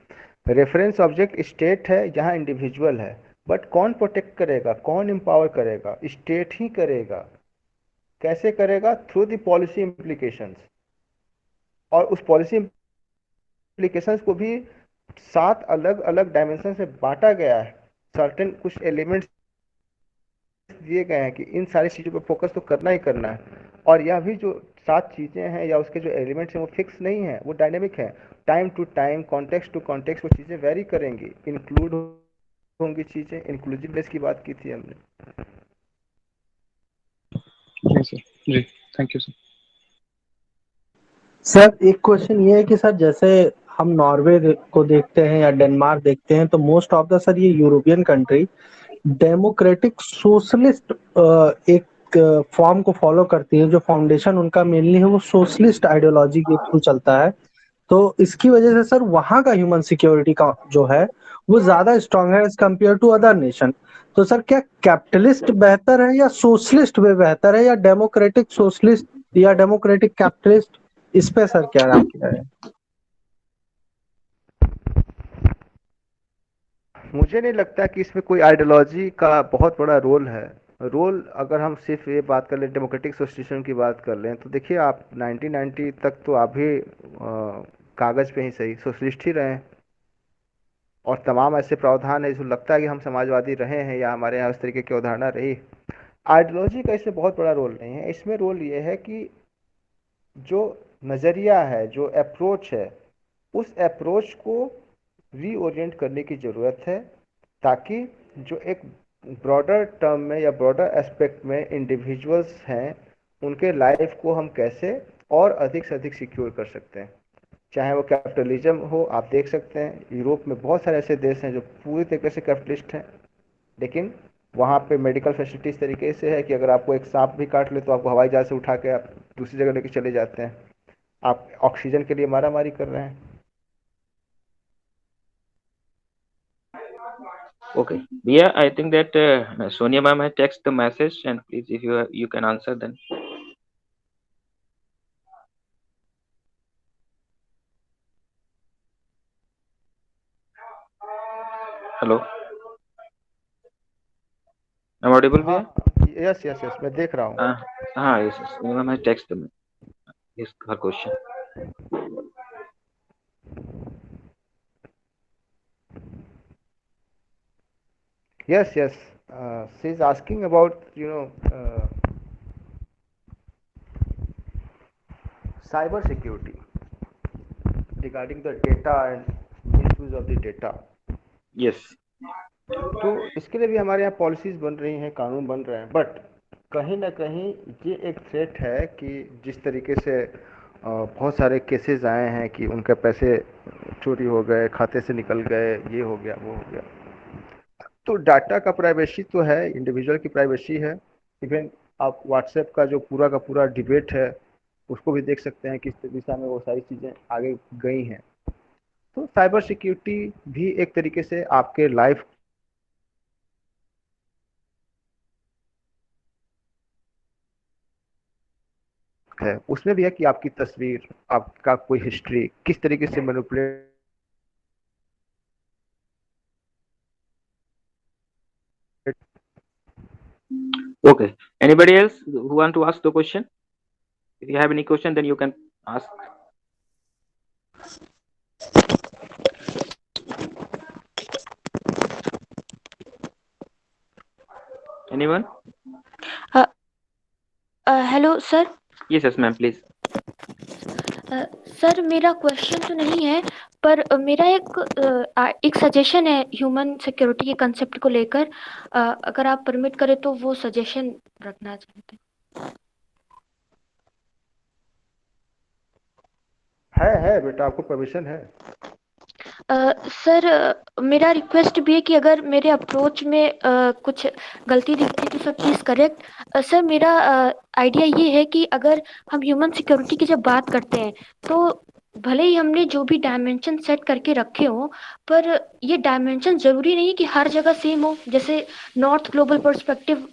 रेफरेंस ऑब्जेक्ट स्टेट है, यहाँ इंडिविजुअल है, बट कौन प्रोटेक्ट करेगा, कौन एम्पावर करेगा? स्टेट ही करेगा। कैसे करेगा? Through the policy implications. और उस पॉलिसी इम्प्लीकेशंस को भी 7 अलग अलग डायमेंशन से बांटा गया है। सर्टेन कुछ एलिमेंट्स दिए गए हैं कि इन सारी चीज़ों पर फोकस तो करना ही करना है, और यह भी जो 7 चीज़ें हैं या उसके जो एलिमेंट्स हैं वो फिक्स नहीं है, वो डायनेमिक है। Time to time, context to context वो चीज़ें वेरी करेंगी, इंक्लूड होंगी चीज़ें। इंक्लूसिवनेस की बात की थी हमने। जी सर, जी थैंक यू सर। सर एक क्वेश्चन ये है कि सर जैसे हम नॉर्वे को देखते हैं या डेनमार्क देखते हैं, तो मोस्ट ऑफ द सर ये यूरोपियन कंट्री डेमोक्रेटिक सोशलिस्ट एक फॉर्म को फॉलो करती है। जो फाउंडेशन उनका मेनली है वो सोशलिस्ट आइडियोलॉजी के थ्रू चलता है। तो इसकी वजह से सर वहाँ का ह्यूमन सिक्योरिटी का जो है वो ज्यादा स्ट्रांग है as compare to other nation. तो सर क्या कैपिटलिस्ट बेहतर है या सोशलिस्ट वे बेहतर है, या डेमोक्रेटिक सोशलिस्ट या डेमोक्रेटिक कैपिटलिस्ट? इस पे सर क्या आपकी राय है? मुझे नहीं लगता कि इसमें कोई आइडियोलॉजी का बहुत बड़ा रोल है। रोल अगर हम सिर्फ ये बात कर लें, डेमोक्रेटिक सोशलिज्म की बात कर लें, तो देखिए आप 1990 तक तो आप भी कागज़ पे ही सही सोशलिस्ट ही रहे हैं, और तमाम ऐसे प्रावधान है जो लगता है कि हम समाजवादी रहे हैं या हमारे यहाँ उस तरीके की अवधारणा रही। आइडियोलॉजी का इसमें बहुत बड़ा रोल नहीं है। इसमें रोल ये है कि जो नज़रिया है, जो अप्रोच है, उस अप्रोच को रीओरिएंट करने की ज़रूरत है, ताकि जो एक ब्रॉडर टर्म में या ब्रॉडर एस्पेक्ट में इंडिविजुअल्स हैं, उनके लाइफ को हम कैसे और अधिक से अधिक सिक्योर कर सकते हैं। चाहे वो कैपिटलिज्म हो, आप देख सकते हैं यूरोप में बहुत सारे ऐसे देश हैं जो पूरी तरीके से कैपिटलिस्ट हैं, लेकिन वहाँ पे मेडिकल फैसिलिटी इस तरीके से है कि अगर आपको एक सांप भी काट ले तो आपको हवाई जहाज से उठा के आप दूसरी जगह लेके चले जाते हैं। आप ऑक्सीजन के लिए मारामारी कर रहे हैं। Okay. Yeah, I think that Sonia ma'am has text the message, and please, if you can answer then. Hello. I'm audible, हाँ, भैया? यस यस यस, मैं देख रहा हूँ। हाँ, yes, yes. Sonia ma'am has text them. Yes, her question. Yes, yes. She's asking about, cyber security regarding the data and misuse of the data. Yes. तो इसके लिए भी हमारे यहाँ पॉलिसीज बन रही हैं, कानून बन रहे हैं, बट कहीं ना कहीं ये एक थ्रेट है कि जिस तरीके से बहुत सारे केसेस आए हैं कि उनके पैसे चोरी हो गए, खाते से निकल गए, ये हो गया, वो हो गया। तो डाटा का प्राइवेसी तो है, इंडिविजुअल की प्राइवेसी है। इवन आप व्हाट्सएप का जो पूरा का पूरा डिबेट है, उसको भी देख सकते हैं किस दिशा में वो सारी चीज़ें आगे गई हैं। तो साइबर सिक्योरिटी भी एक तरीके से आपके लाइफ है, उसमें भी है कि आपकी तस्वीर, आपका कोई हिस्ट्री किस तरीके से manipulate. Okay. Anybody else who want to ask the question? If you have any question, then you can ask. Anyone? Hello sir. Yes, yes, ma'am, please. Sir मेरा क्वेश्चन तो नहीं है, पर मेरा एक सजेशन है ह्यूमन सिक्योरिटी के concept को लेकर। अगर आप परमिट करें तो वो सजेशन रखना चाहते है बेटा, आपको परमिशन है। सर मेरा रिक्वेस्ट भी है कि अगर मेरे अप्रोच में कुछ गलती दिखती है तो सर प्लीज़ करेक्ट। सर मेरा आइडिया ये है कि अगर हम ह्यूमन सिक्योरिटी की जब बात करते हैं, तो भले ही हमने जो भी डायमेंशन सेट करके रखे हों, पर ये डायमेंशन ज़रूरी नहीं कि हर जगह सेम हो। जैसे नॉर्थ ग्लोबल पर्सपेक्टिव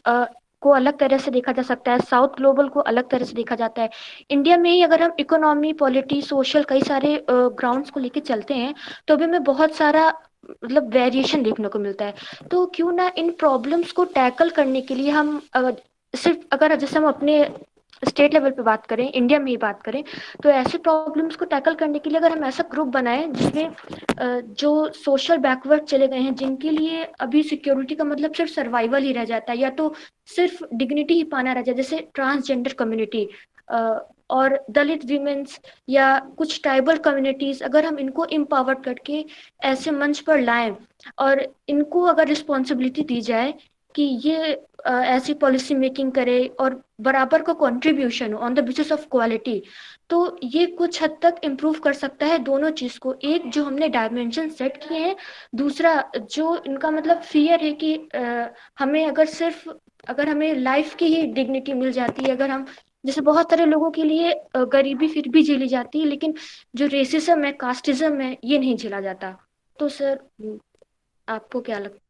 को अलग तरह से देखा जा सकता है, साउथ ग्लोबल को अलग तरह से देखा जाता है। इंडिया में ही अगर हम इकोनॉमी, पॉलिटी, सोशल कई सारे ग्राउंड्स को लेके चलते हैं, तो भी हमें बहुत सारा मतलब वेरिएशन देखने को मिलता है। तो क्यों ना इन प्रॉब्लम्स को टैकल करने के लिए हम सिर्फ अगर जैसे हम अपने स्टेट लेवल पे बात करें, इंडिया में ही बात करें, तो ऐसे प्रॉब्लम्स को टैकल करने के लिए अगर हम ऐसा ग्रुप बनाएं जिसमें जो सोशल बैकवर्ड चले गए हैं, जिनके लिए अभी सिक्योरिटी का मतलब सिर्फ सर्वाइवल ही रह जाता है, या तो सिर्फ डिग्निटी ही पाना रह जाए, जैसे ट्रांसजेंडर कम्युनिटी और दलित वीमेंस या कुछ ट्राइबल कम्युनिटीज, अगर हम इनको एम्पावर करके ऐसे मंच पर लाएं और इनको अगर रिस्पॉन्सिबिलिटी दी जाए कि ये ऐसी पॉलिसी मेकिंग करे और बराबर का contribution on the basis of quality, तो ये कुछ हद तक इम्प्रूव कर सकता है दोनों चीज को। एक जो हमने डायमेंशन सेट किए हैं, दूसरा जो इनका मतलब फियर है कि हमें अगर हमें लाइफ की ही डिग्निटी मिल जाती है, अगर हम जैसे बहुत सारे लोगों के लिए गरीबी फिर भी झेली जाती है, लेकिन जो रेसिज्म है, कास्टिज्म है, ये नहीं झेला जाता। तो सर आपको क्या लगता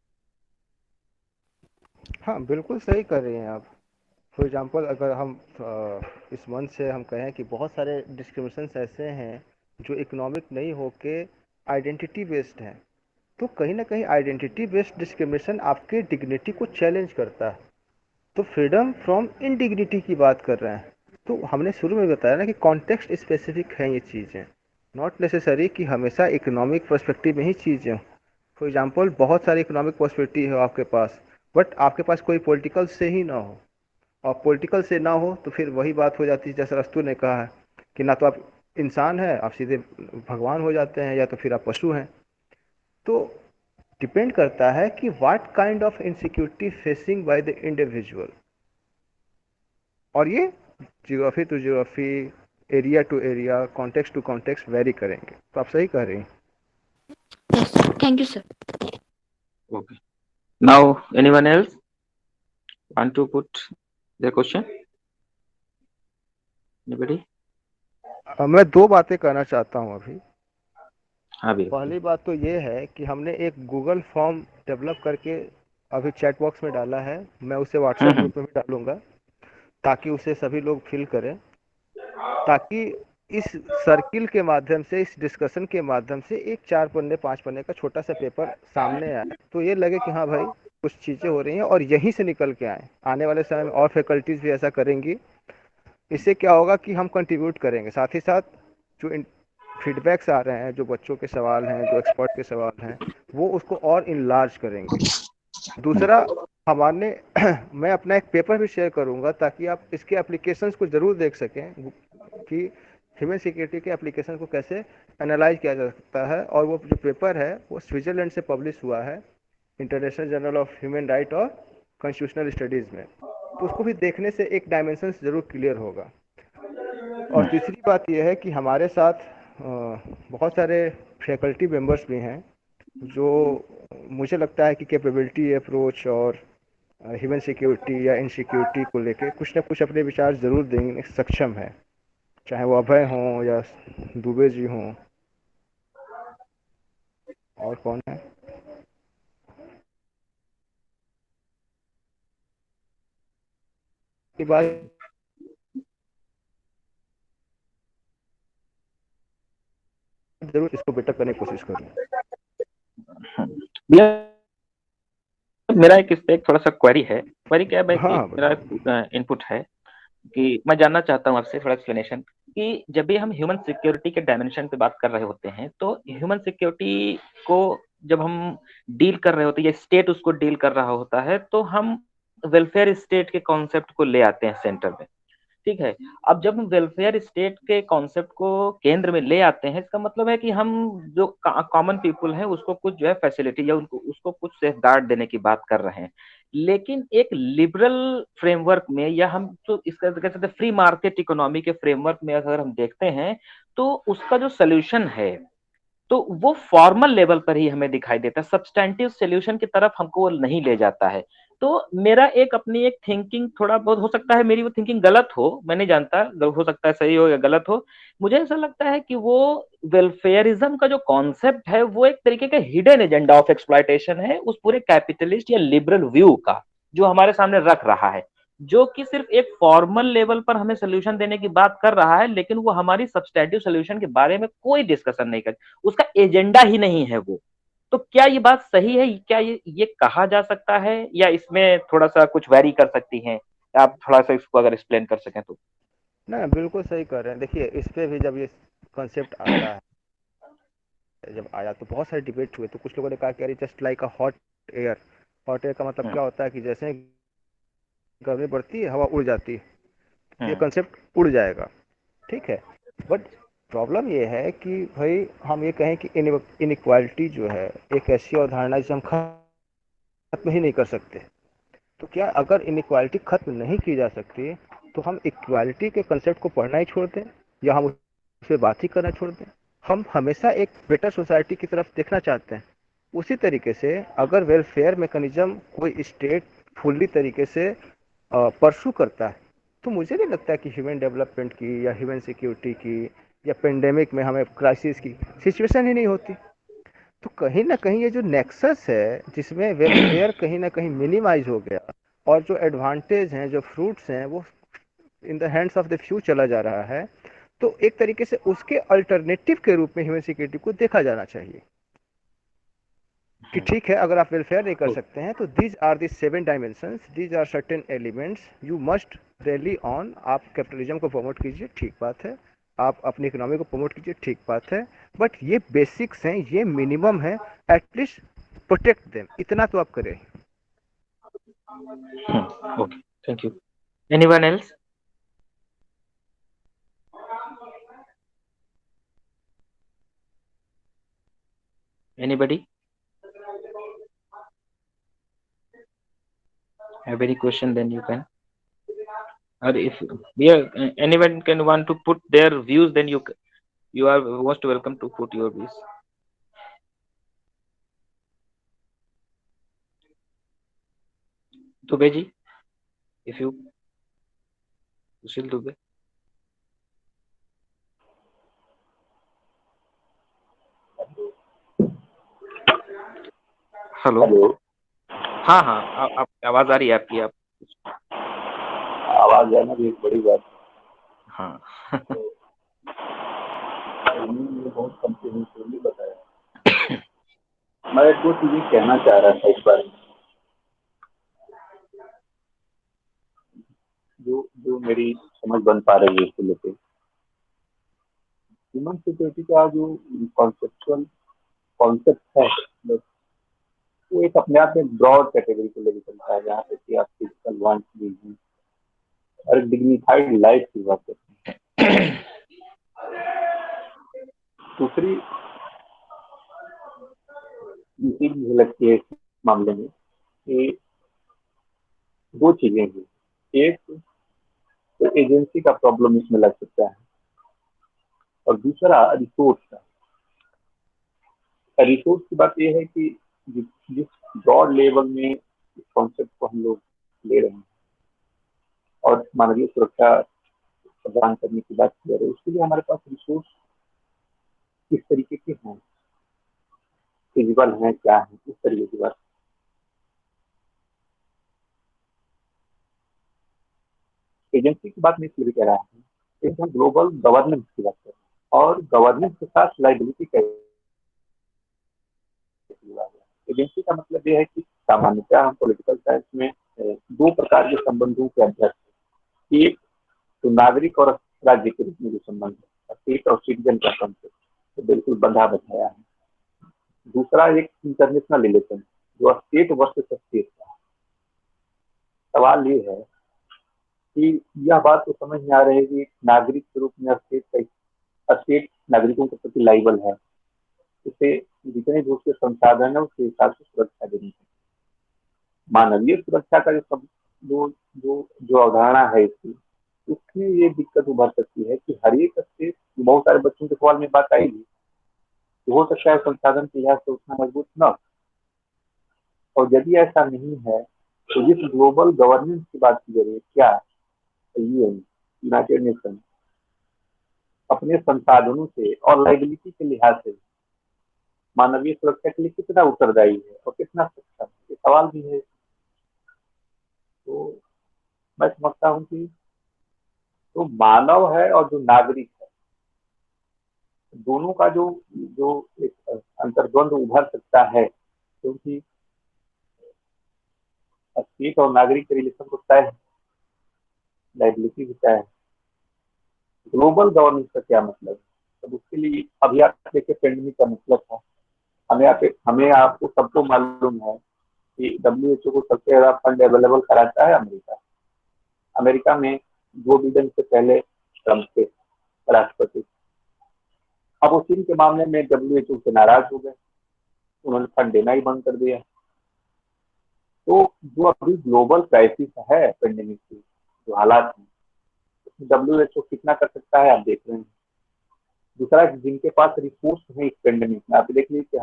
हाँ, बिल्कुल सही कर रही हैं आप। फॉर एग्जांपल अगर हम इस मंच से हम कहें कि बहुत सारे डिस्क्रिमिनेशंस ऐसे हैं जो इकोनॉमिक नहीं होके आइडेंटिटी बेस्ड हैं, तो कहीं ना कहीं आइडेंटिटी बेस्ड डिस्क्रिमिनेशन आपके डिग्निटी को चैलेंज करता है। तो फ्रीडम फ्रॉम इनडिग्निटी की बात कर रहे हैं। तो हमने शुरू में बताया ना कि कॉन्टेक्स्ट स्पेसिफिक है ये चीज़ें, नॉट नेसेसरी कि हमेशा इकोनॉमिक पर्सपेक्टिव में ही चीज़ें हों। फॉर एग्जांपल बहुत सारी इकोनॉमिक पर्सपेक्टिव है आपके पास, बट आपके पास कोई पॉलिटिकल से ही ना हो, और पॉलिटिकल से ना हो तो फिर वही बात हो जाती है जैसे रस्तु ने कहा है कि ना तो आप इंसान है, आप सीधे भगवान हो जाते हैं, या तो फिर आप पशु हैं। तो डिपेंड करता है कि what kind of insecurity facing by the individual, और ये geography to geography, area to area, context to context vary करेंगे। तो आप सही कह रही हैं। Yes, sir. Thank you, sir. Okay. Now, anyone else want to put their question? Anybody? मैं दो बातें करना चाहता हूँ अभी। हाँ भी। पहली बात तो ये है कि हमने एक गूगल फॉर्म डेवलप करके अभी चैट बॉक्स में डाला है, मैं उसे व्हाट्सएप ग्रुप में भी डालूंगा ताकि उसे सभी लोग फिल करें, ताकि इस सर्किल के माध्यम से, इस डिस्कशन के माध्यम से एक 4 पन्ने 5 पन्ने का छोटा सा पेपर सामने आए, तो ये लगे कि हाँ भाई कुछ चीज़ें हो रही हैं और यहीं से निकल के आए। आने वाले समय में और फैकल्टीज भी ऐसा करेंगी। इससे क्या होगा कि हम कंट्रीब्यूट करेंगे, साथ ही साथ जो फीडबैक्स आ रहे हैं, जो बच्चों के सवाल हैं, जो एक्सपर्ट के सवाल हैं, वो उसको और इनलार्ज करेंगे। दूसरा, हमारे मैं अपना एक पेपर भी शेयर करूंगा ताकि आप इसके एप्लीकेशंस को ज़रूर देख सकें कि ह्यूमन सिक्योरिटी के एप्लीकेशन को कैसे एनालाइज किया जा सकता है। और वो जो पेपर है वो स्विट्जरलैंड से पब्लिश हुआ है, international journal of human right और कॉन्स्टिट्यूशनल स्टडीज़ में। तो उसको भी देखने से एक डायमेंशन ज़रूर क्लियर होगा। और तीसरी बात यह है कि हमारे साथ बहुत सारे फैकल्टी मेंबर्स भी हैं जो मुझे लगता है कि कैपेबिलिटी अप्रोच और ह्यूमन सिक्योरिटी या इनसिक्योरिटी को लेके कुछ ना कुछ अपने विचार ज़रूर देने में सक्षम है, चाहे वो अभय हों या दुबे जी हों, और कौन है। ये बात जरूर इसको बेटर करने की कोशिश करूँ। भैया, मेरा एक इस पे एक थोड़ा सा क्वेरी है। क्वेरी क्या है भाई कि हाँ मेरा इनपुट है कि मैं जानना चाहता हूँ आपसे थोड़ा एक्सप्लेनेशन कि जब भी हम ह्यूमन सिक्योरिटी के डायमेंशन पे बात कर रहे होते हैं तो ह्यूमन सिक्योरिटी को जब हम डील कर रहे होते हैं या स्टेट उसको डील कर रहा होता है तो हम वेलफेयर स्टेट के कॉन्सेप्ट को ले आते हैं सेंटर में। ठीक है। अब जब हम वेलफेयर स्टेट के कॉन्सेप्ट को केंद्र में ले आते हैं, इसका मतलब है कि हम जो कॉमन पीपल है उसको कुछ जो है फैसिलिटी या उनको उसको कुछ सेफ गार्ड देने की बात कर रहे हैं। लेकिन एक लिबरल फ्रेमवर्क में या हम तो इसका कह सकते हैं फ्री मार्केट इकोनॉमी के फ्रेमवर्क में अगर हम देखते हैं तो उसका जो सोल्यूशन है तो वो फॉर्मल लेवल पर ही हमें दिखाई देता है, सब्सटैंटिव सॉल्यूशन की तरफ हमको वो नहीं ले जाता है। तो मेरा एक अपनी एक थिंकिंग थोड़ा बहुत हो सकता है मेरी वो थिंकिंग गलत हो, मैं नहीं जानता, हो सकता है सही हो या गलत हो। मुझे ऐसा लगता है कि वो वेलफेयरिज्म का जो कॉन्सेप्ट है वो एक तरीके का हिडन एजेंडा ऑफ एक्सप्लॉयटेशन है उस पूरे कैपिटलिस्ट या लिबरल व्यू का जो हमारे सामने रख रहा है, जो कि सिर्फ एक फॉर्मल लेवल पर हमें सोल्यूशन देने की बात कर रहा है, लेकिन वो हमारी सब्सटैंटिव सोल्यूशन के बारे में कोई डिस्कशन नहीं कर, उसका एजेंडा ही नहीं है वो। तो क्या ये बात सही है? क्या ये कहा जा सकता है या इसमें थोड़ा सा कुछ वैरी कर सकती हैं? आप थोड़ा सा इसको अगर एक्सप्लेन कर सकें तो। ना, बिल्कुल सही कर रहे हैं। देखिए, इस पे भी जब ये कॉन्सेप्ट आता है, जब आया तो बहुत सारे डिबेट हुए, तो कुछ लोगों ने कहा कि अरे just like a hot air. Hot air का मतलब क्या होता है कि जैसे गर्मी बढ़ती है हवा उड़ जाती है, ये कंसेप्ट उड़ जाएगा, ठीक है। बट प्रॉब्लम ये है कि भाई हम ये कहें कि इनइक्वालिटी जो है एक ऐसी अवधारणा जिसे हम खत्म ही नहीं कर सकते। तो क्या अगर इनइक्वालिटी खत्म नहीं की जा सकती तो हम इक्वालिटी के कंसेप्ट को पढ़ना ही छोड़ दें, या हम उस पर बात ही करना छोड़ दें? हम हमेशा एक बेटर सोसाइटी की तरफ देखना चाहते हैं। उसी तरीके से अगर वेलफेयर मैकेनिज्म कोई स्टेट फुल्ली तरीके से परसू करता है, तो मुझे नहीं लगता कि ह्यूमन डेवलपमेंट की या ह्यूमन सिक्योरिटी की या पेंडेमिक में हमें क्राइसिस की सिचुएशन ही नहीं होती। तो कहीं ना कहीं ये जो नेक्सस है जिसमें वेलफेयर कहीं ना कहीं मिनिमाइज हो गया, और जो एडवांटेज हैं, जो फ्रूट्स हैं, वो in the hands of the few चला जा रहा है, तो एक तरीके से उसके अल्टरनेटिव के रूप में ह्यूमन सिक्योरिटी को देखा जाना चाहिए। कि ठीक है अगर आप वेलफेयर नहीं कर सकते हैं तो these are the 7 dimensions, these are certain elements you must rely on. आप कैपिटलिज्म को प्रमोट कीजिए, ठीक बात है, आप अपनी इकोनॉमी को प्रमोट कीजिए, ठीक बात है, बट ये बेसिक्स हैं, ये मिनिमम है, एटलीस्ट प्रोटेक्ट देम, इतना तो आप करें। Okay, thank you. Anyone else? Anybody have any question? Then you can, or if anyone can want to put their views, then you are most welcome to put your views. Dubey ji, if you, Sushil Dubey. Hello. हाँ हाँ, आप आवाज आ रही है आपकी, आप आवाज आना भी एक बड़ी बात हाँ है। ये बहुत कम्प्रिहेंसिवली बताया। मैं एक दो चीजें कहना चाह रहा था इस बारे में, जो मेरी समझ बन पा रही है इसको लेके। ह्यूमन सिक्योरिटी का जो कॉन्सेप्ट है, वो एक अपने आप में ब्रॉड कैटेगरी को लेकर चलता है, जहाँ पे कि आप फिजिकल वांट्स भी हैं और एक डिग्निफाइड लाइफ की बात करते हैं। दूसरी चीज मुझे लगती है इस मामले में कि दो चीजें हैं। एक तो एजेंसी का प्रॉब्लम इसमें लग सकता है, और दूसरा रिसोर्स का। रिसोर्स की बात यह है कि जिस ब्रॉड लेवल में इस कॉन्सेप्ट को हम लोग ले रहे हैं और मानवीय सुरक्षा प्रदान करने की बात कर रहे हैं, उसके लिए हमारे पास रिसोर्स किस तरीके के हैं, फिजिबल हैं, क्या है, इस तरीके की बात। एजेंसी की बात मैं इसलिए कह रहा हूँ कि हम ग्लोबल गवर्नेंस की बात कर रहे हैं, और गवर्नेंस के साथ लाइबिलिटी का एजेंसी का मतलब यह है कि सामान्यतः हम पॉलिटिकल साइंस में दो प्रकार के संबंधों के अध्ययन, एक तो नागरिक और राज्य के बीच में जो संबंध है, स्टेट और सिटीजन का कॉन्सेप्ट, तो बिल्कुल बंधा बताया है। दूसरा एक इंटरनेशनल रिलेशन, जो स्टेट वर्सेस स्टेट का। सवाल ये है कि यह बात तो समझ में आ रही है कि नागरिक के रूप में स्टेट नागरिकों के प्रति लाइबल है, उसे जितने भी उसके संसाधन है उसके हिसाब से सुरक्षा देनी है। मानवीय सुरक्षा का जो अवधारणा है इसकी, उसमें ये दिक्कत उभर सकती है कि हर एक स्टेट, बहुत सारे बच्चों के सवाल में बात आएगी, हो सकता है संसाधन के लिहाज से उतना मजबूत न, और यदि ऐसा नहीं है तो जिस ग्लोबल गवर्नेंस की बात की जा रही है, क्या यूएन, यूनाइटेड नेशन अपने संसाधनों से और लाइबिलिटी के लिहाज से मानवीय सुरक्षा के लिए कितना उत्तरदायी है और कितना सक्षम, ये सवाल भी है। तो मैं समझता हूँ कि जो मानव है और जो नागरिक है, दोनों का जो जो एक अंतर्द्वंद उभर सकता है, क्योंकि स्टेट और नागरिक के रिलेशन को तय है, लाइबिलिटी भी तय है। ग्लोबल गवर्नेंस का क्या मतलब है? तो उसके लिए अभी आप देखिए पेंडेमिक का मतलब था, हमें आपको सबको मालूम है कि WHO को सबसे ज्यादा फंड अवेलेबल कराता है अमेरिका। अमेरिका में जो बिडेन से पहले ट्रम्प के राष्ट्रपति, अब वो चीन के मामले में WHO से नाराज हो गए, उन्होंने फंड देना ही बंद कर दिया। तो जो अभी ग्लोबल क्राइसिस है पेंडेमिक की, जो हालात हैं, WHO कितना कर सकता है आप देख रहे हैं। दूसरा, जिनके पास रिसोर्स है इस पेंडेमिक में, आप देख लीजिए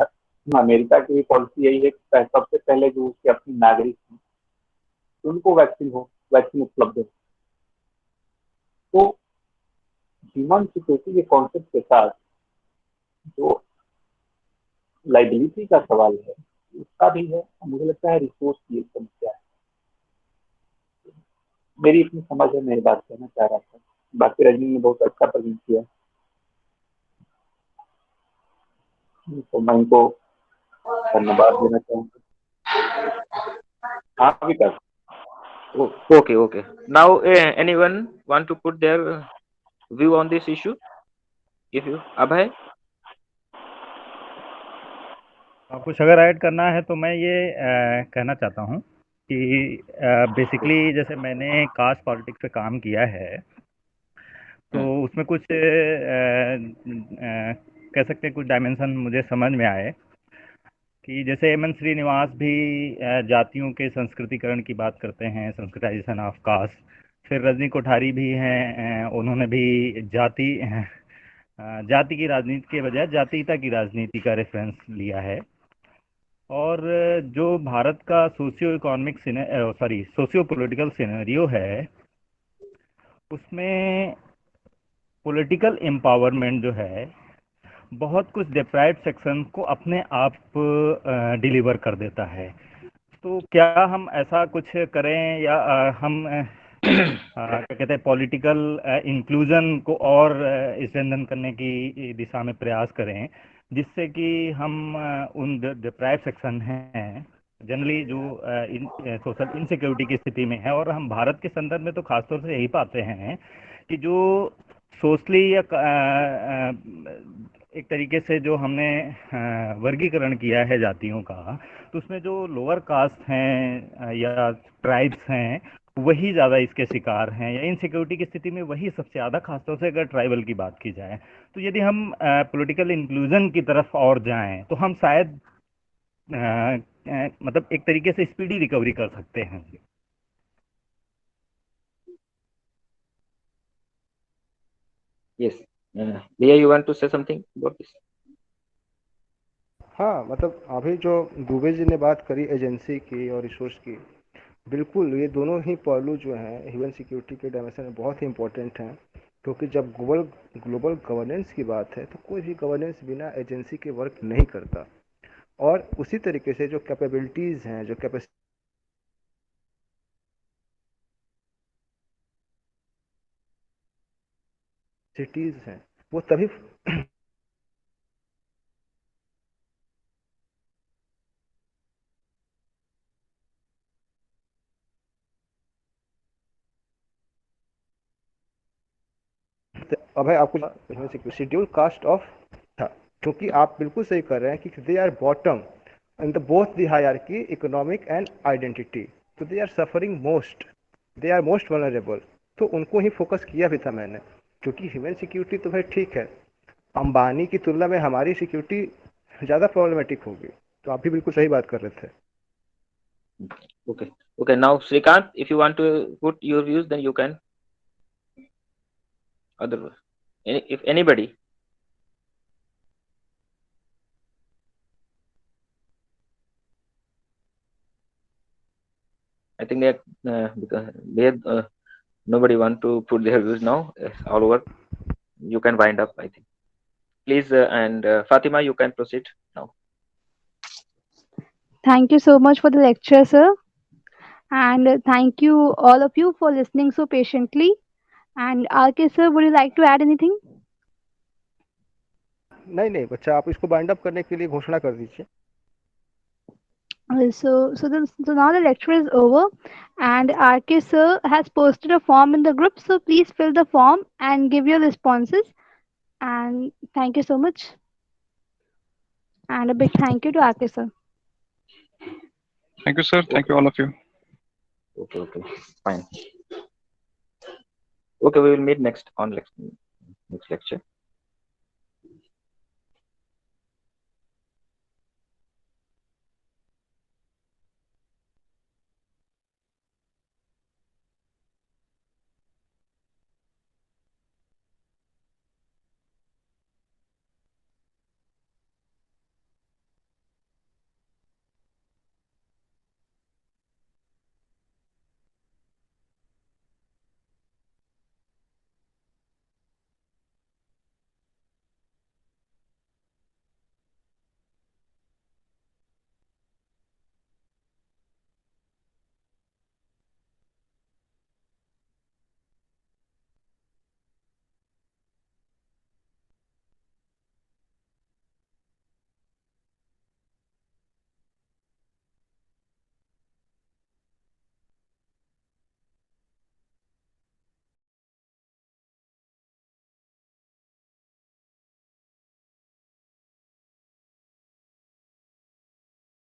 अमेरिका की पॉलिसी यही है कि सबसे पहले जो उसके अपने नागरिक हैं उनको वैक्सीन उपलब्ध हो। तो ह्यूमन सिक्योरिटी के कॉन्सेप्ट के साथ जो लाइबिलिटी का सवाल है उसका भी है, मुझे लगता है रिसोर्स की एक समस्या है। मेरी इतनी समझ है, मैं बात कहना चाह रहा था। बाकी रजनी ने बहुत अच्छा प्रेजेंट किया, तो मैं इनको धन्यवाद देना चाहूंगा। हाँ विकास। Okay. Now, anyone want to put their view on this issue? If you, Abhay? कुछ अगर ऐड करना है तो मैं ये कहना चाहता हूँ कि बेसिकली जैसे मैंने कास्ट पॉलिटिक्स पे काम किया है, तो उसमें कुछ कह सकते हैं कुछ डायमेंशन मुझे समझ में आए कि जैसे एम एन श्रीनिवास भी जातियों के संस्कृतिकरण की बात करते हैं, संस्कृताइजेशन ऑफ कास्ट। फिर रजनी कोठारी भी हैं, उन्होंने भी जाति की राजनीति के बजाय जातीयता की राजनीति का रेफरेंस लिया है। और जो भारत का सोशियो पॉलिटिकल सिनेरियो है, उसमें पॉलिटिकल एम्पावरमेंट जो है बहुत कुछ डिप्राइव्ड सेक्शन को अपने आप डिलीवर कर देता है। तो क्या हम ऐसा कुछ करें या हम क्या कहते हैं पॉलिटिकल इंक्लूजन को और स्ट्रेंथन करने की दिशा में प्रयास करें, जिससे कि हम उन डिप्राइव्ड सेक्शन हैं जनरली जो सोशल इनसिक्योरिटी की स्थिति में है, और हम भारत के संदर्भ में तो खासतौर से यही पाते हैं कि जो सोशली या एक तरीके से जो हमने वर्गीकरण किया है जातियों का, तो उसमें जो लोअर कास्ट हैं या ट्राइब्स हैं वही ज़्यादा इसके शिकार हैं, या इनसिक्योरिटी की स्थिति में वही सबसे ज़्यादा, खासतौर से अगर ट्राइबल की बात की जाए। तो यदि हम पॉलिटिकल इंक्लूजन की तरफ और जाएं तो हम शायद मतलब एक तरीके से स्पीडी रिकवरी कर सकते हैं। Yes. Leah, you want to say something about this? हाँ, मतलब अभी जो दुबे जी ने बात करी एजेंसी की और रिसोर्स की, बिल्कुल ये दोनों ही पहलू जो हैं ह्यूमन सिक्योरिटी के डायमेंशन में बहुत ही इंपॉर्टेंट हैं, क्योंकि जब ग्लोबल गवर्नेंस की बात है तो कोई भी गवर्नेंस बिना एजेंसी के वर्क नहीं करता। और उसी तरीके से जो कैपेबिलिटीज़ हैं, जो कैपेसिटीज़ हैं, वो तभी अब है आपको शेड्यूल कास्ट ऑफ था, क्योंकि आप बिल्कुल सही कर रहे हैं कि they are bottom in the both the hierarchy economic and identity, तो दे are suffering most, they are most vulnerable. तो उनको ही फोकस किया भी था मैंने, क्योंकि ह्यूमन सिक्योरिटी तो भाई ठीक है, अंबानी की तुलना में हमारी सिक्योरिटी ज़्यादा प्रॉब्लमेटिक होगी। तो आप भी बिल्कुल सही बात कर रहे थे। Okay. Now, Srikanth, if you want to put your views, then you can. Otherwise, if anybody. I think that because nobody want to put their views now. All over. You can wind up, I think. Please, and Fatima, you can proceed now. Thank you so much for the lecture, sir. And thank you all of you for listening so patiently. And RK sir, would you like to add anything? नहीं बच्चा, आप इसको bind up करने के लिए घोषणा कर दीजिए। So now the lecture is over, and RK sir has posted a form in the group. So please fill the form and give your responses. And thank you so much. And a big thank you to RK sir. Thank you, sir. Thank you, all of you. Okay. Fine. Okay, we will meet next lecture.